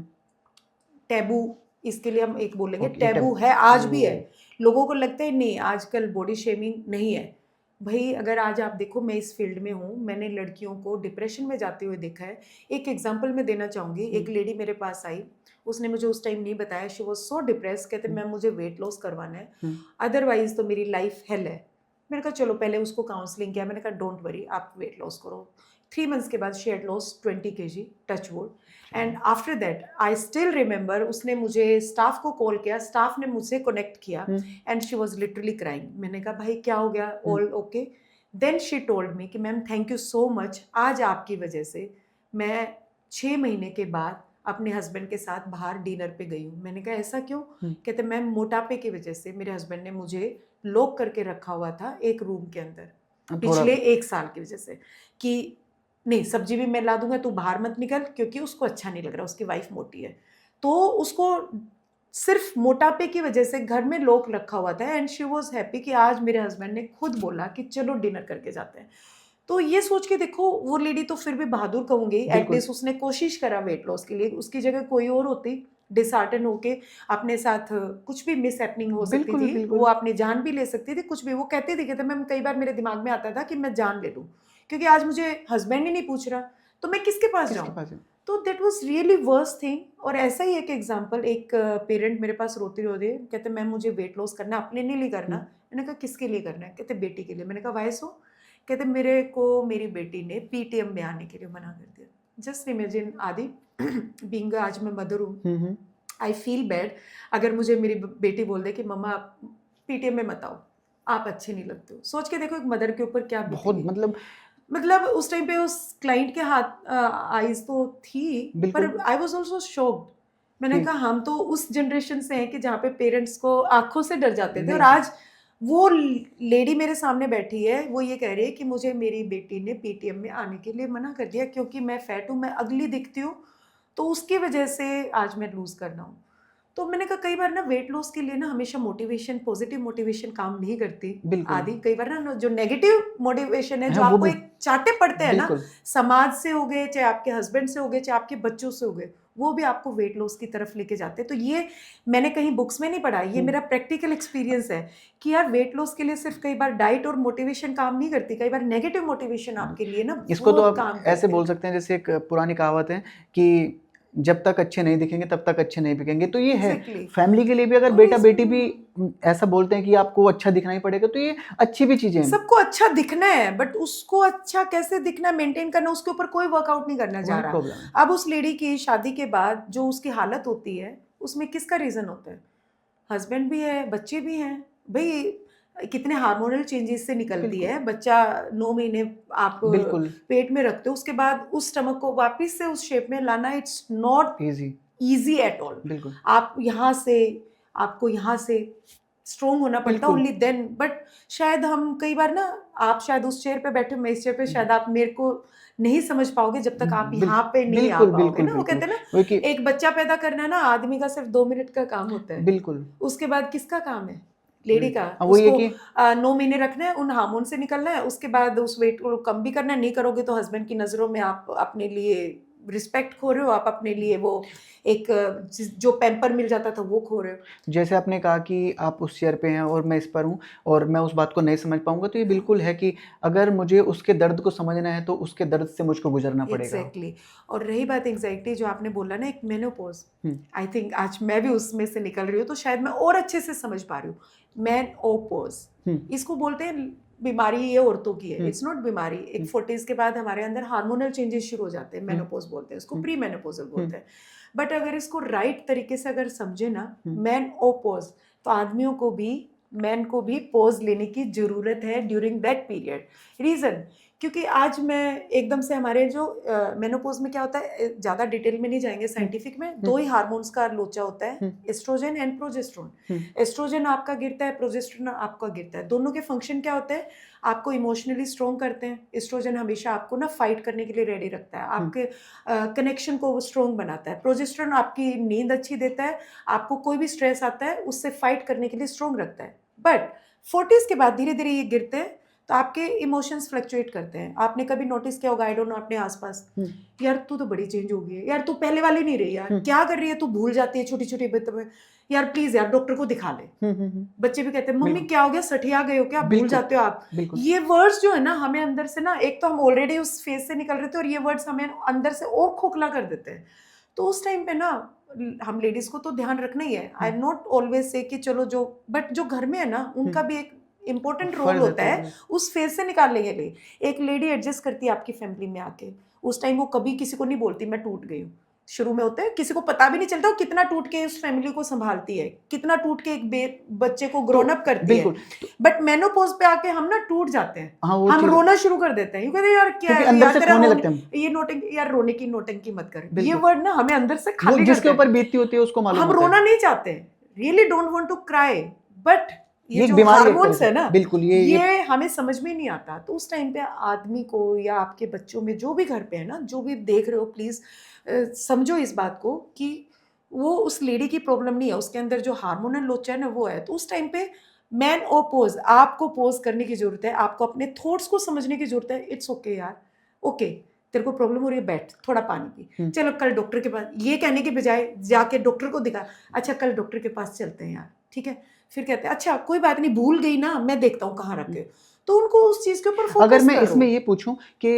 टैबू, इसके लिए हम एक बोलेंगे, टैबू है, आज भी है। लोगों को लगता है नहीं, आजकल बॉडी शेमिंग नहीं है। भाई अगर आज आप देखो, मैं इस फील्ड में हूँ, मैंने लड़कियों को डिप्रेशन में जाते हुए देखा है। एक एग्जांपल मैं देना चाहूँगी, एक लेडी मेरे पास आई, उसने मुझे उस टाइम नहीं बताया, शी वाज सो डिप्रेस, कहते मैम मुझे वेट लॉस करवाना है, अदरवाइज तो मेरी लाइफ हेल है। मैंने कहा चलो, पहले उसको काउंसलिंग किया, मैंने कहा डोंट वरी, आप वेट लॉस करो। 3 मंथ्स के बाद she had lost 20 kg, touch wood. And after that I still remember, उसने मुझे स्टाफ को कॉल किया, स्टाफ ने मुझसे कनेक्ट किया, and she was literally crying. मैंने कहा भाई क्या हो गया, all okay? Then she told me कि ma'am thank you so much, आज आपकी वजह से मैं 6 महीने के बाद अपने हस्बैंड के साथ बाहर डिनर पे गई हूँ। मैंने कहा ऐसा क्यों? कहते मैम मोटापे की वजह से मेरे हस्बैंड ने मुझे लॉक करके रखा हुआ था एक रूम के अंदर पिछले 1 साल की वजह से, कि नहीं सब्जी भी मैं ला दूंगा, तू बाहर मत निकल, क्योंकि उसको अच्छा नहीं लग रहा, उसकी वाइफ मोटी है, तो उसको सिर्फ मोटापे की वजह से घर में लॉक रखा हुआ था। एंड शी वाज हैप्पी कि आज मेरे हस्बैंड ने खुद बोला कि चलो डिनर करके जाते हैं। तो ये सोच के देखो, वो लेडी तो फिर भी बहादुर कहूंगी, एटलीस्ट उसने कोशिश करा वेट लॉस के लिए। उसकी जगह कोई और होती, डिसहार्टन होके अपने साथ कुछ भी मिस हैपनिंग हो सकती थी, वो अपनी जान भी ले सकती थी, कुछ भी। वो कहती थी, कहते मैम कई बार मेरे दिमाग में आता था कि मैं जान ले लूं, क्योंकि आज मुझे हस्बैंड ही नहीं पूछ रहा, तो मैं किसके पास जाऊं? तो that was really worst thing. और ऐसा ही एक एग्जांपल, एक पेरेंट मेरे पास रोती रोती है, कहते मैम मुझे वेट लॉस करना, अपने लिए करना। मैंने कहा किसके लिए करना है? कहते बेटी के लिए। मैंने कहा वाई सो? कहते मेरे को मेरी बेटी ने पीटीएम में आने के लिए मना कर दिया। जस्ट इमेजिन आदि, बीइंग आज मैं मदर हूँ, आई फील बैड अगर मुझे मेरी बेटी बोल दे कि मम्मा आप पीटीएम में मत आओ, आप अच्छे नहीं लगते हो। सोच के देखो एक मदर के ऊपर क्या बहुत मतलब उस टाइम पे उस क्लाइंट के हाथ आईज तो थी, पर आई वाज आल्सो शॉक्ड मैंने ठीक। कहा हम तो उस जनरेशन से हैं कि जहाँ पे पेरेंट्स को आंखों से डर जाते थे, और नहीं। आज वो लेडी मेरे सामने बैठी है, वो ये कह रही है कि मुझे मेरी बेटी ने पीटीएम में आने के लिए मना कर दिया क्योंकि मैं फैट हूँ, मैं अगली दिखती हूँ, तो उसकी वजह से आज मैं लूज करना हूँ। तो मैंने कहा कई बार ना वेट लॉस के लिए ना हमेशा मोटिवेशन, पॉजिटिव मोटिवेशन काम नहीं करती। बिल्कुल। आदि कई बार ना जो नेगेटिव मोटिवेशन है, जो हाँ, वो आपको भी। एक चाटे पड़ते हैं ना, बिल्कुल। समाज से हो गए, चाहे आपके हस्बैंड से हो गए, चाहे आपके बच्चों से हो गए, वो भी आपको वेट लॉस की तरफ लेके जाते हैं। तो ये मैंने कहीं बुक्स में नहीं पढ़ा, ये मेरा प्रैक्टिकल एक्सपीरियंस है कि यार वेट लॉस के लिए सिर्फ कई बार डाइट और मोटिवेशन काम नहीं करती, कई बार नेगेटिव मोटिवेशन आपके लिए ना इसको तो वो आप काम ऐसे करते बोल हैं। सकते हैं जैसे एक पुरानी कहावत है कि जब तक अच्छे नहीं दिखेंगे तब तक अच्छे नहीं बिकेंगे। तो ये है Exactly. फैमिली के लिए भी, अगर और बेटा इस बेटी भी ऐसा बोलते हैं कि आपको अच्छा दिखना ही पड़ेगा, तो ये अच्छी भी चीजें हैं। सबको अच्छा दिखना है, बट उसको अच्छा कैसे दिखना, मेंटेन करना, उसके ऊपर कोई वर्कआउट नहीं करना जा वही रहा। प्रॉब्लम है। अब उस लेडी की शादी के बाद जो उसकी हालत होती है, उसमें किसका रीजन होता है? हस्बैंड भी है, बच्चे भी हैं भाई। कितने हार्मोनल चेंजेस से निकलती बिल्कुल। है, बच्चा 9 महीने आप बिल्कुल पेट में रखते हो, उसके बाद उस स्टमक को वापस से उस शेप में लाना, it's not easy. Easy at all. बिल्कुल। आपको यहाँ से स्ट्रोंग होना पड़ता, बिल्कुल। Only then. बट शायद हम कई बार ना, आप शायद उस चेयर पे बैठे, मैं इस चेयर पे, शायद आप मेरे को नहीं समझ पाओगे जब तक आप यहाँ पे नहीं आ बिल्कुल पाओगे बिल्कुल ना। वो बिल्कुल कहते हैं ना, वही कि एक बच्चा पैदा करना ना आदमी का सिर्फ 2 मिनट का काम होता है, बिल्कुल। उसके बाद किसका काम है? लेडी का। हाँ, वही है उसको कि 9 महीने रखना है, उन हार्मोन से निकलना है, उसके बाद उस वेट को कम भी करना है। नहीं करोगे तो हस्बैंड की नजरों में आप अपने लिए रिस्पेक्ट खो रहे हो, आप अपने लिए वो एक जो पैम्पर मिल जाता था वो खो रहे हो। जैसे आपने कहा कि आप उस चेयर पे हैं और मैं इस पर हूँ और मैं उस बात को नहीं समझ पाऊंगा, तो ये बिल्कुल है कि अगर मुझे उसके दर्द को समझना है तो उसके दर्द से मुझको गुजरना पड़ेगा। एग्जैक्टली। और रही बात एंग्जाइटी जो आपने बोला ना, एक मेनोपॉज, हम्म। आई थिंक आज मैं भी उसमें से निकल रही हूँ, तो शायद मैं और अच्छे से समझ पा रही हूँ। मेनोपॉज, इसको बोलते हैं बीमारी, ये औरतों की है, इट्स नॉट बीमारी। एक 40s के बाद हमारे अंदर हार्मोनल चेंजेस शुरू हो जाते हैं, मेनोपॉज बोलते हैं उसको, प्री मेनोपॉजल बोलते हैं। बट अगर इसको राइट तरीके से अगर समझे ना, मेनोपॉज, तो आदमियों को भी, मैन को भी पॉज लेने की जरूरत है ड्यूरिंग दैट पीरियड। रीजन, क्योंकि आज मैं एकदम से हमारे जो मेनोपॉज में क्या होता है, ज़्यादा डिटेल में नहीं जाएंगे साइंटिफिक में, 2 ही हार्मोन्स का लोचा होता है, एस्ट्रोजन एंड प्रोजेस्टेरोन। एस्ट्रोजन आपका गिरता है, प्रोजेस्टेरोन आपका गिरता है। दोनों के फंक्शन क्या होते हैं? आपको इमोशनली स्ट्रॉन्ग करते हैं। एस्ट्रोजन हमेशा आपको ना फाइट करने के लिए रेडी रखता है, आपके कनेक्शन को स्ट्रॉन्ग बनाता है। प्रोजेस्टेरोन आपकी नींद अच्छी देता है, आपको कोई भी स्ट्रेस आता है उससे फाइट करने के लिए स्ट्रॉन्ग रखता है। बट 40s के बाद धीरे धीरे ये गिरते हैं, तो आपके इमोशंस फ्लक्चुएट करते हैं। आपने कभी नोटिस किया होगा, आई डोंट नो, अपने आसपास, यार तू तो बड़ी चेंज हो गई है, यार तू पहले वाली नहीं रही, यार क्या कर रही है, तू भूल जाती है छोटी छोटी बातों में, यार प्लीज यार डॉक्टर को दिखा ले। बच्चे भी कहते हैं मम्मी क्या हो गया, सठिया गए हो क्या, भूल जाते हो आप। ये वर्ड्स जो है ना, हमें अंदर से ना, एक तो हम ऑलरेडी उस फेज से निकल रहे थे, और ये वर्ड्स हमें अंदर से और खोखला कर देते हैं। तो उस टाइम पे ना हम लेडीज को तो ध्यान रखना ही है। आई नॉट ऑलवेज से कि चलो जो, बट जो घर में है ना, उनका भी एक इंपॉर्टेंट रोल होता है उस फेज से निकालने के लिए। एक लेडी एडजस्ट करती है आपकी फैमिली में आके, उस टाइम वो कभी किसी को नहीं बोलती मैं टूट गई हूँ। शुरू में होता है, किसी को पता भी नहीं चलता वो कितना टूट के उस फैमिली को संभालती है, कितना टूट के एक बच्चे को ग्रोन अप करती है। बट मेनोपॉज पे आके हम ना टूट जाते हैं, हम रोना शुरू कर देते हैं, कहते यार क्या है, यार तेरा ये नोटंकी, यार रोने की नोटंकी मत कर। ये वर्ड ना हमें अंदर से खाली करते हैं, जिसके ऊपर बीतती होती है उसको मालूम हम रोना नहीं चाहते, really don't want to cry, but ये जो हार्मोन्स है ना, बिल्कुल ये हमें समझ में नहीं आता। तो उस टाइम पे आदमी को या आपके बच्चों में जो भी घर पे है ना, जो भी देख रहे हो, प्लीज समझो इस बात को कि वो उस लेडी की प्रॉब्लम नहीं है, उसके अंदर जो हार्मोनल लोचा है ना वो है। तो उस टाइम पे मैन ओ पोज, आपको पोज करने की जरूरत है, आपको अपने थॉट्स को समझने की जरूरत है। इट्स ओके यार, ओके तेरे को प्रॉब्लम हो रही है, बैठ थोड़ा पानी पी, चलो कल डॉक्टर के पास, ये कहने के बजाय जाके डॉक्टर को दिखा, अच्छा कल डॉक्टर के पास चलते हैं यार, ठीक है। फिर कहते हैं अच्छा कोई बात नहीं, भूल गई ना, मैं देखता हूँ कहाँ रखे। तो उनको उस चीज के ऊपर फोकस अगर मैं इसमें ये पूछूं कि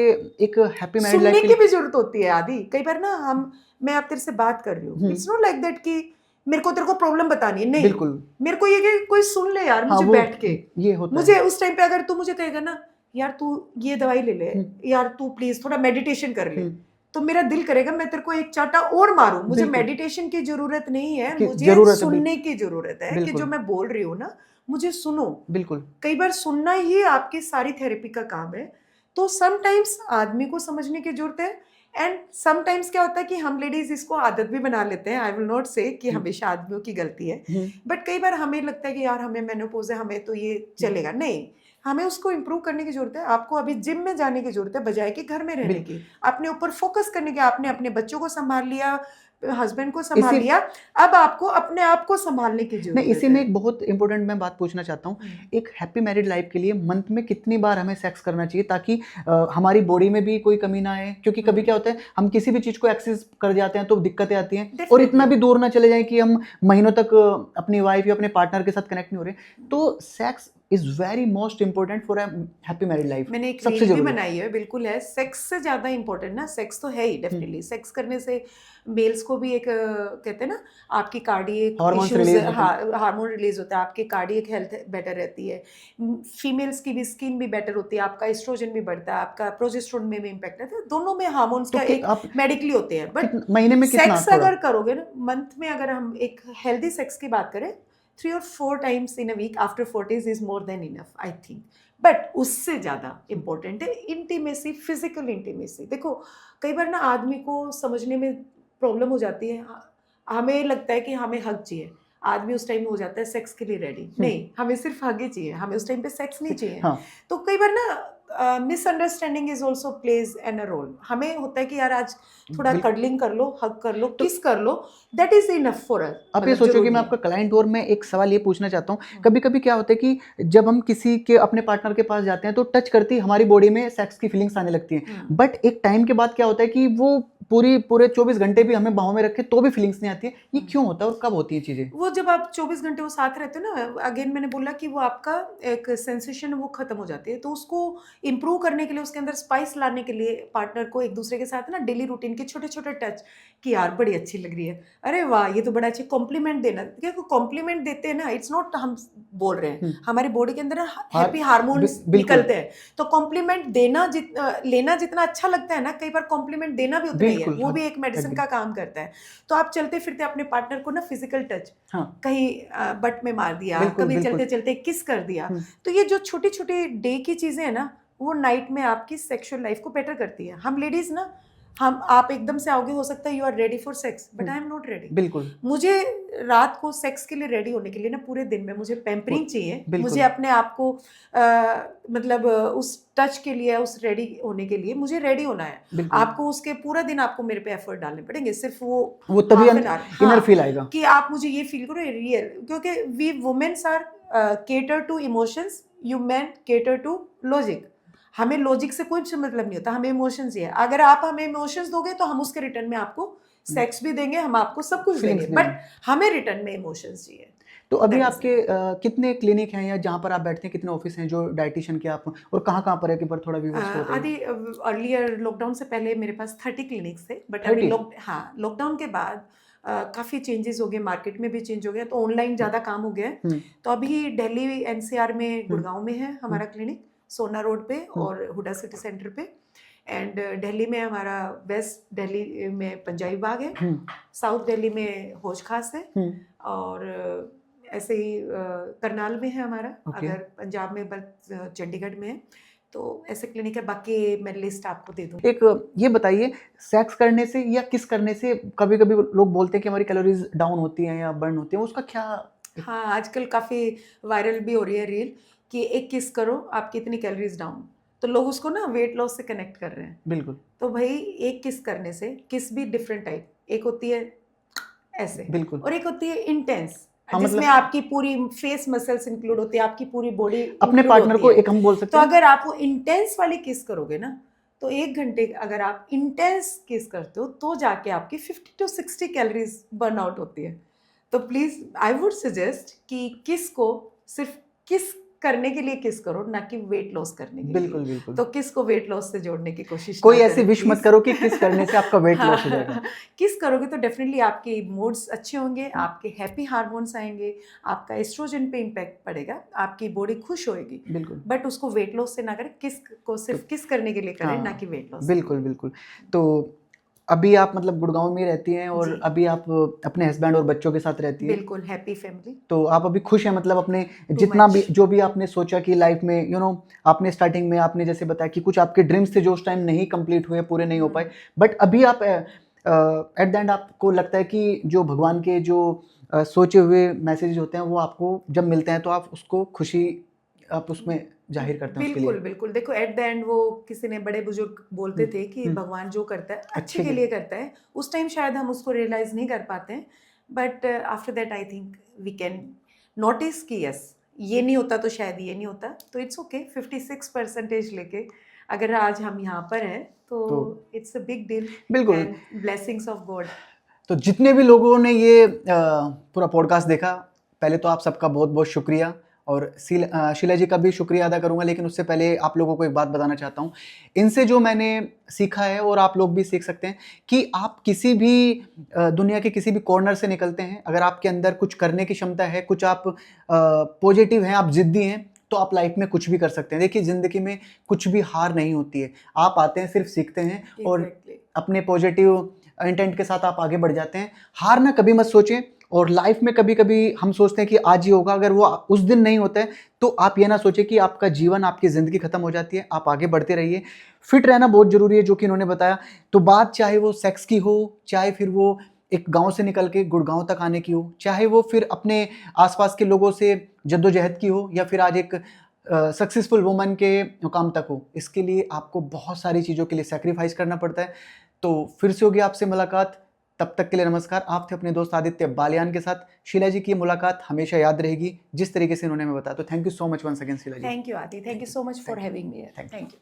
एक हैप्पी मैरिड लाइफ की भी जरूरत होती है आदि। कई बार ना मैं आप तेरे से बात कर रही हूँ, इट्स नॉट लाइक दैट कि मेरे को तेरे को प्रॉब्लम बतानी है, नहीं, बिल्कुल मेरे को ये कि कोई सुन ले यार, मुझे बैठ के, ये होता मुझे है। उस टाइम पे अगर तू मुझे कहेगा ना यार तू ये दवाई ले ले, यार तू प्लीज थोड़ा मेडिटेशन कर ले, तो मेरा दिल करेगा मैं तेरे को एक चाटा और मारूं। मुझे मेडिटेशन की जरूरत नहीं है, मुझे सुनने की जरूरत है कि जो मैं बोल रही हूँ ना, मुझे सुनो। बिल्कुल, कई बार सुनना ही आपकी सारी थेरेपी का काम है। तो समटाइम्स आदमी को समझने की जरूरत है, एंड समटाइम्स क्या होता है कि हम लेडीज इसको आदत भी बना लेते हैं। आई विल नॉट से कि हमेशा आदमियों की गलती है, बट कई बार हमें लगता है कि यार हमें मेनोपॉज है, हमें तो ये चलेगा। नहीं, हमें उसको इम्प्रूव करने की जरूरत है। आपको अभी जिम में जाने की जरूरत है बजाय कि घर में रहने की, अपने ऊपर फोकस करने की। आपने अपने बच्चों को संभाल लिया, हस्बैंड को संभाल लिया, अब आपको अपने आप को संभालने की जरूरत है। इसी में एक बहुत इंपॉर्टेंट मैं बात पूछना चाहता हूँ, एक हैप्पी मैरिड लाइफ के लिए मंथ में कितनी बार हमें सेक्स करना चाहिए ताकि हमारी बॉडी में भी कोई कमी ना आए? क्योंकि कभी क्या होता है हम किसी भी चीज को एक्सेस कर जाते हैं तो दिक्कतें आती हैं, और इतना भी दूर ना चले जाएं कि हम महीनों तक अपनी वाइफ या अपने पार्टनर के साथ कनेक्ट नहीं हो रहे। तो sex is very most important for a happy married life. मैंने एक रील भी बनाई है, बिल्कुल है, सेक्स से ज्यादा इंपॉर्टेंट ना, सेक्स तो है ही डेफिनेटली। सेक्स करने से मेल्स को भी एक कहते हैं ना, आपकी कार्डियक इश्यूज, हार्मोन रिलीज होता है, आपके कार्डियक हेल्थ बेटर रहती है, फीमेल्स की भी स्किन भी बेटर होती है, आपका एस्ट्रोजन भी बढ़ता है, आपका प्रोजेस्टेरोन में भी इम्पैक्ट है। दोनों में हार्मोन्स का एक मेडिकली होते हैं। बट महीने में सेक्स अगर करोगे ना, मंथ में अगर हम एक हेल्दी सेक्स की बात करें, 3 or 4 times in a week after 40s is more than enough, I think. But उससे ज़्यादा इम्पोर्टेंट है इंटीमेसी, फिजिकल इंटीमेसी। देखो कई बार ना आदमी को समझने में प्रॉब्लम हो जाती है। हमें लगता है कि हमें हक चाहिए, आदमी उस टाइम में हो जाता है सेक्स के लिए रेडी। नहीं, हमें सिर्फ हग ही चाहिए, हमें उस टाइम पे सेक्स नहीं चाहिए। तो कई बार ना misunderstanding is also plays an a role. हमें होता है कि यार आज थोड़ा कडलिंग कर लो, हग कर लो, किस कर लो, that is enough for us. आप ये सोचो कि मैं आपका क्लाइंट, और मैं एक सवाल ये पूछना चाहता हूँ, कभी कभी क्या होता है कि जब हम किसी के अपने पार्टनर के पास जाते हैं तो टच करती ही हमारी बॉडी में सेक्स की फीलिंग्स आने लगती हैं, बट एक टाइम के बाद क्या होता है कि वो पूरे 24 घंटे भी हमें बाहों में रखे तो भी फीलिंग्स नहीं आती है। ये क्यों होता है और कब होती है चीजें? वो जब आप 24 घंटे वो साथ रहते हो ना, अगेन मैंने बोला कि वो आपका एक सेंसेशन वो खत्म हो जाती है। तो उसको इम्प्रूव करने के लिए, उसके अंदर स्पाइस लाने के लिए पार्टनर को एक दूसरे के साथ ना डेली रूटीन के छोटे छोटे टच कि यार बड़ी अच्छी लग रही है, अरे वाह ये तो बड़ा अच्छी, कॉम्प्लीमेंट देना। क्योंकि कॉम्प्लीमेंट देते हैं ना, इट्स नॉट हम बोल रहे हैं, हमारी बॉडी के अंदर हैप्पी हार्मोन्स निकलते हैं। तो कॉम्प्लीमेंट देना लेना जितना अच्छा लगता है ना, कई बार कॉम्प्लीमेंट देना भी उतना ही है, वो भी एक मेडिसिन का काम करता है। तो आप चलते फिरते अपने पार्टनर को ना फिजिकल टच, कहीं बट में मार दिया, कभी चलते चलते किस कर दिया, तो ये जो छोटी छोटी डे की चीजें है ना, वो नाइट में आपकी सेक्सुअल लाइफ को बेटर करती है। हम लेडीज ना, आप एकदम से आओगे, हो सकता है you are ready for sex, but I am not ready. बिल्कुल, मुझे रात को सेक्स के लिए रेडी होने के लिए ना, पूरे दिन में मुझे पैम्परिंग चाहिए, मुझे अपने आप को मतलब उस टच के लिए, उस रेडी होने के लिए मुझे रेडी होना है। आपको उसके पूरा दिन आपको मेरे पे एफर्ट डालने पड़ेंगे, सिर्फ वो तभी इनर फील आएगा कि आप मुझे ये फील करो रियल। क्योंकि we womens are cater to emotions, you man cater to logic. हमें लॉजिक से कोई मतलब नहीं होता, हमें इमोशंस ही है। अगर आप हमें इमोशंस दोगे तो हम उसके रिटर्न में आपको सेक्स भी देंगे, हम आपको सब कुछ देंगे, बट हमें रिटर्न में इमोशंस चाहिए। तो अभी आपके कितने क्लिनिक हैं या जहाँ पर आप बैठते हैं, कितने ऑफिस हैं जो डाइटिशियन के आप, और कहाँ पर है कि पर थोड़ा व्यूअर्स को बताइए। आदि अर्लियर लॉकडाउन से पहले मेरे पास 30 क्लिनिक्स थे, बट अभी लॉकडाउन के बाद काफ़ी चेंजेस हो गए, मार्केट में भी चेंज हो गया, तो ऑनलाइन ज़्यादा काम हो गया है। तो अभी दिल्ली एनसीआर में गुड़गांव में है हमारा क्लिनिक, सोना रोड पे और हुडा सिटी सेंटर पे। एंड दिल्ली में हमारा, वेस्ट दिल्ली में पंजाबी बाग है, साउथ दिल्ली में होश खास है, और ऐसे ही करनाल में है हमारा। अगर पंजाब में चंडीगढ़ में है, तो ऐसे क्लिनिक है। बाकी मैं लिस्ट आपको दे दूँ। एक ये बताइए, सेक्स करने से या किस करने से कभी कभी लोग बोलते हैं कि हमारी कैलोरीज डाउन होती हैं या बर्न होती हैं, उसका क्या? हाँ, आजकल काफ़ी वायरल भी हो रही है रील कि एक किस करो आपकी इतनी कैलोरीज डाउन, तो लोग उसको ना वेट लॉस से कनेक्ट कर रहे हैं। बिल्कुल। तो भाई एक किस करने से, किस भी डिफरेंट टाइप, एक होती है ऐसे, बिल्कुल, और एक होती है इंटेंस, जिसमें आपकी पूरी फेस मसल्स इंक्लूड होती है, आपकी पूरी बॉडी अपने पार्टनर को एक हम बोल सकते हैं। तो अगर आप वो इंटेंस वाली किस करोगे ना, तो 1 घंटे अगर आप इंटेंस किस करते हो तो जाके आपकी 50 to 60 कैलोरीज बर्न आउट होती है। तो प्लीज आई वुड सजेस्ट कि किस को सिर्फ किस करने के लिए किस करो, ना कि वेट लॉस करने के बिल्कुल, लिए। बिल्कुल। तो किस को वेट लॉस से जोड़ने की कोशिश कोई ऐसी विश मत करो कि किस करने से आपका वेट लॉस हो जाएगा। किस करोगे तो डेफिनेटली आपके मूड्स अच्छे होंगे, आपके हैप्पी हार्मोन्स आएंगे, आपका एस्ट्रोजन पे इम्पैक्ट पड़ेगा, आपकी बॉडी खुश होएगी। बिल्कुल, बट उसको वेट लॉस से ना करें, किस को सिर्फ किस करने के लिए करें, ना कि वेट लॉस। बिल्कुल बिल्कुल। तो अभी आप मतलब गुड़गांव में ही रहती हैं और जी। अभी आप अपने हस्बैंड और बच्चों के साथ रहती हैं। बिल्कुल हैप्पी फैमिली। तो आप अभी खुश हैं मतलब अपने जितना भी much. जो भी आपने सोचा कि लाइफ में आपने स्टार्टिंग में आपने जैसे बताया कि कुछ आपके ड्रीम्स थे जो उस टाइम नहीं कंप्लीट हुए, पूरे नहीं हो पाए, बट अभी आप एट द एंड आपको लगता है कि जो भगवान के जो सोचे हुए मैसेज होते हैं वो आपको जब मिलते हैं तो आप उसको खुशी आप उसमें जाहिर करते हैं उसके लिए। बिल्कुल बिल्कुल, देखो एट द एंड वो किसी ने बड़े बुजुर्ग बोलते थे कि भगवान जो करता है अच्छे के लिए करता है। उस टाइम शायद हम उसको रियलाइज नहीं कर पाते हैं, but after that I think we can notice कि यस ये नहीं होता तो शायद ये नहीं होता। तो इट्स ओके, 56% लेके अगर आज हम यहाँ पर हैं तो इट्स अ बिग डील। बिल्कुल, ब्लेसिंग्स ऑफ गॉड। तो जितने भी लोगों ने ये पूरा पॉडकास्ट देखा, पहले तो आप सबका बहुत बहुत शुक्रिया, और शीला जी का भी शुक्रिया अदा करूंगा, लेकिन उससे पहले आप लोगों को एक बात बताना चाहता हूं। इनसे जो मैंने सीखा है और आप लोग भी सीख सकते हैं कि आप किसी भी दुनिया के किसी भी कॉर्नर से निकलते हैं, अगर आपके अंदर कुछ करने की क्षमता है, कुछ आप पॉजिटिव हैं, आप जिद्दी हैं, तो आप लाइफ में कुछ भी कर सकते हैं। देखिए जिंदगी में कुछ भी हार नहीं होती है, आप आते हैं सिर्फ सीखते हैं और अपने पॉजिटिव इंटेंट के साथ आप आगे बढ़ जाते हैं। हार ना कभी मत सोचें, और लाइफ में कभी कभी हम सोचते हैं कि आज ही होगा, अगर वो उस दिन नहीं होता है तो आप ये ना सोचें कि आपका जीवन, आपकी ज़िंदगी खत्म हो जाती है। आप आगे बढ़ते रहिए। फिट रहना बहुत ज़रूरी है, जो कि इन्होंने बताया। तो बात चाहे वो सेक्स की हो, चाहे फिर वो एक गांव से निकल के गुड़गांव तक आने की हो, चाहे वो फिर अपने आसपास के लोगों से जद्दोजहद की हो, या फिर आज एक सक्सेसफुल वुमन के मुकाम तक हो, इसके लिए आपको बहुत सारी चीज़ों के लिए सेक्रीफाइस करना पड़ता है। तो फिर से होगी आपसे मुलाकात, तब तक के लिए नमस्कार। आप थे अपने दोस्त आदित्य बालियान के साथ। शीला जी की मुलाकात हमेशा याद रहेगी जिस तरीके से इन्होंने हमें बताया। तो thank you so much once again Sheela ji. Thank you Adi, thank you so much for having me. Thank you.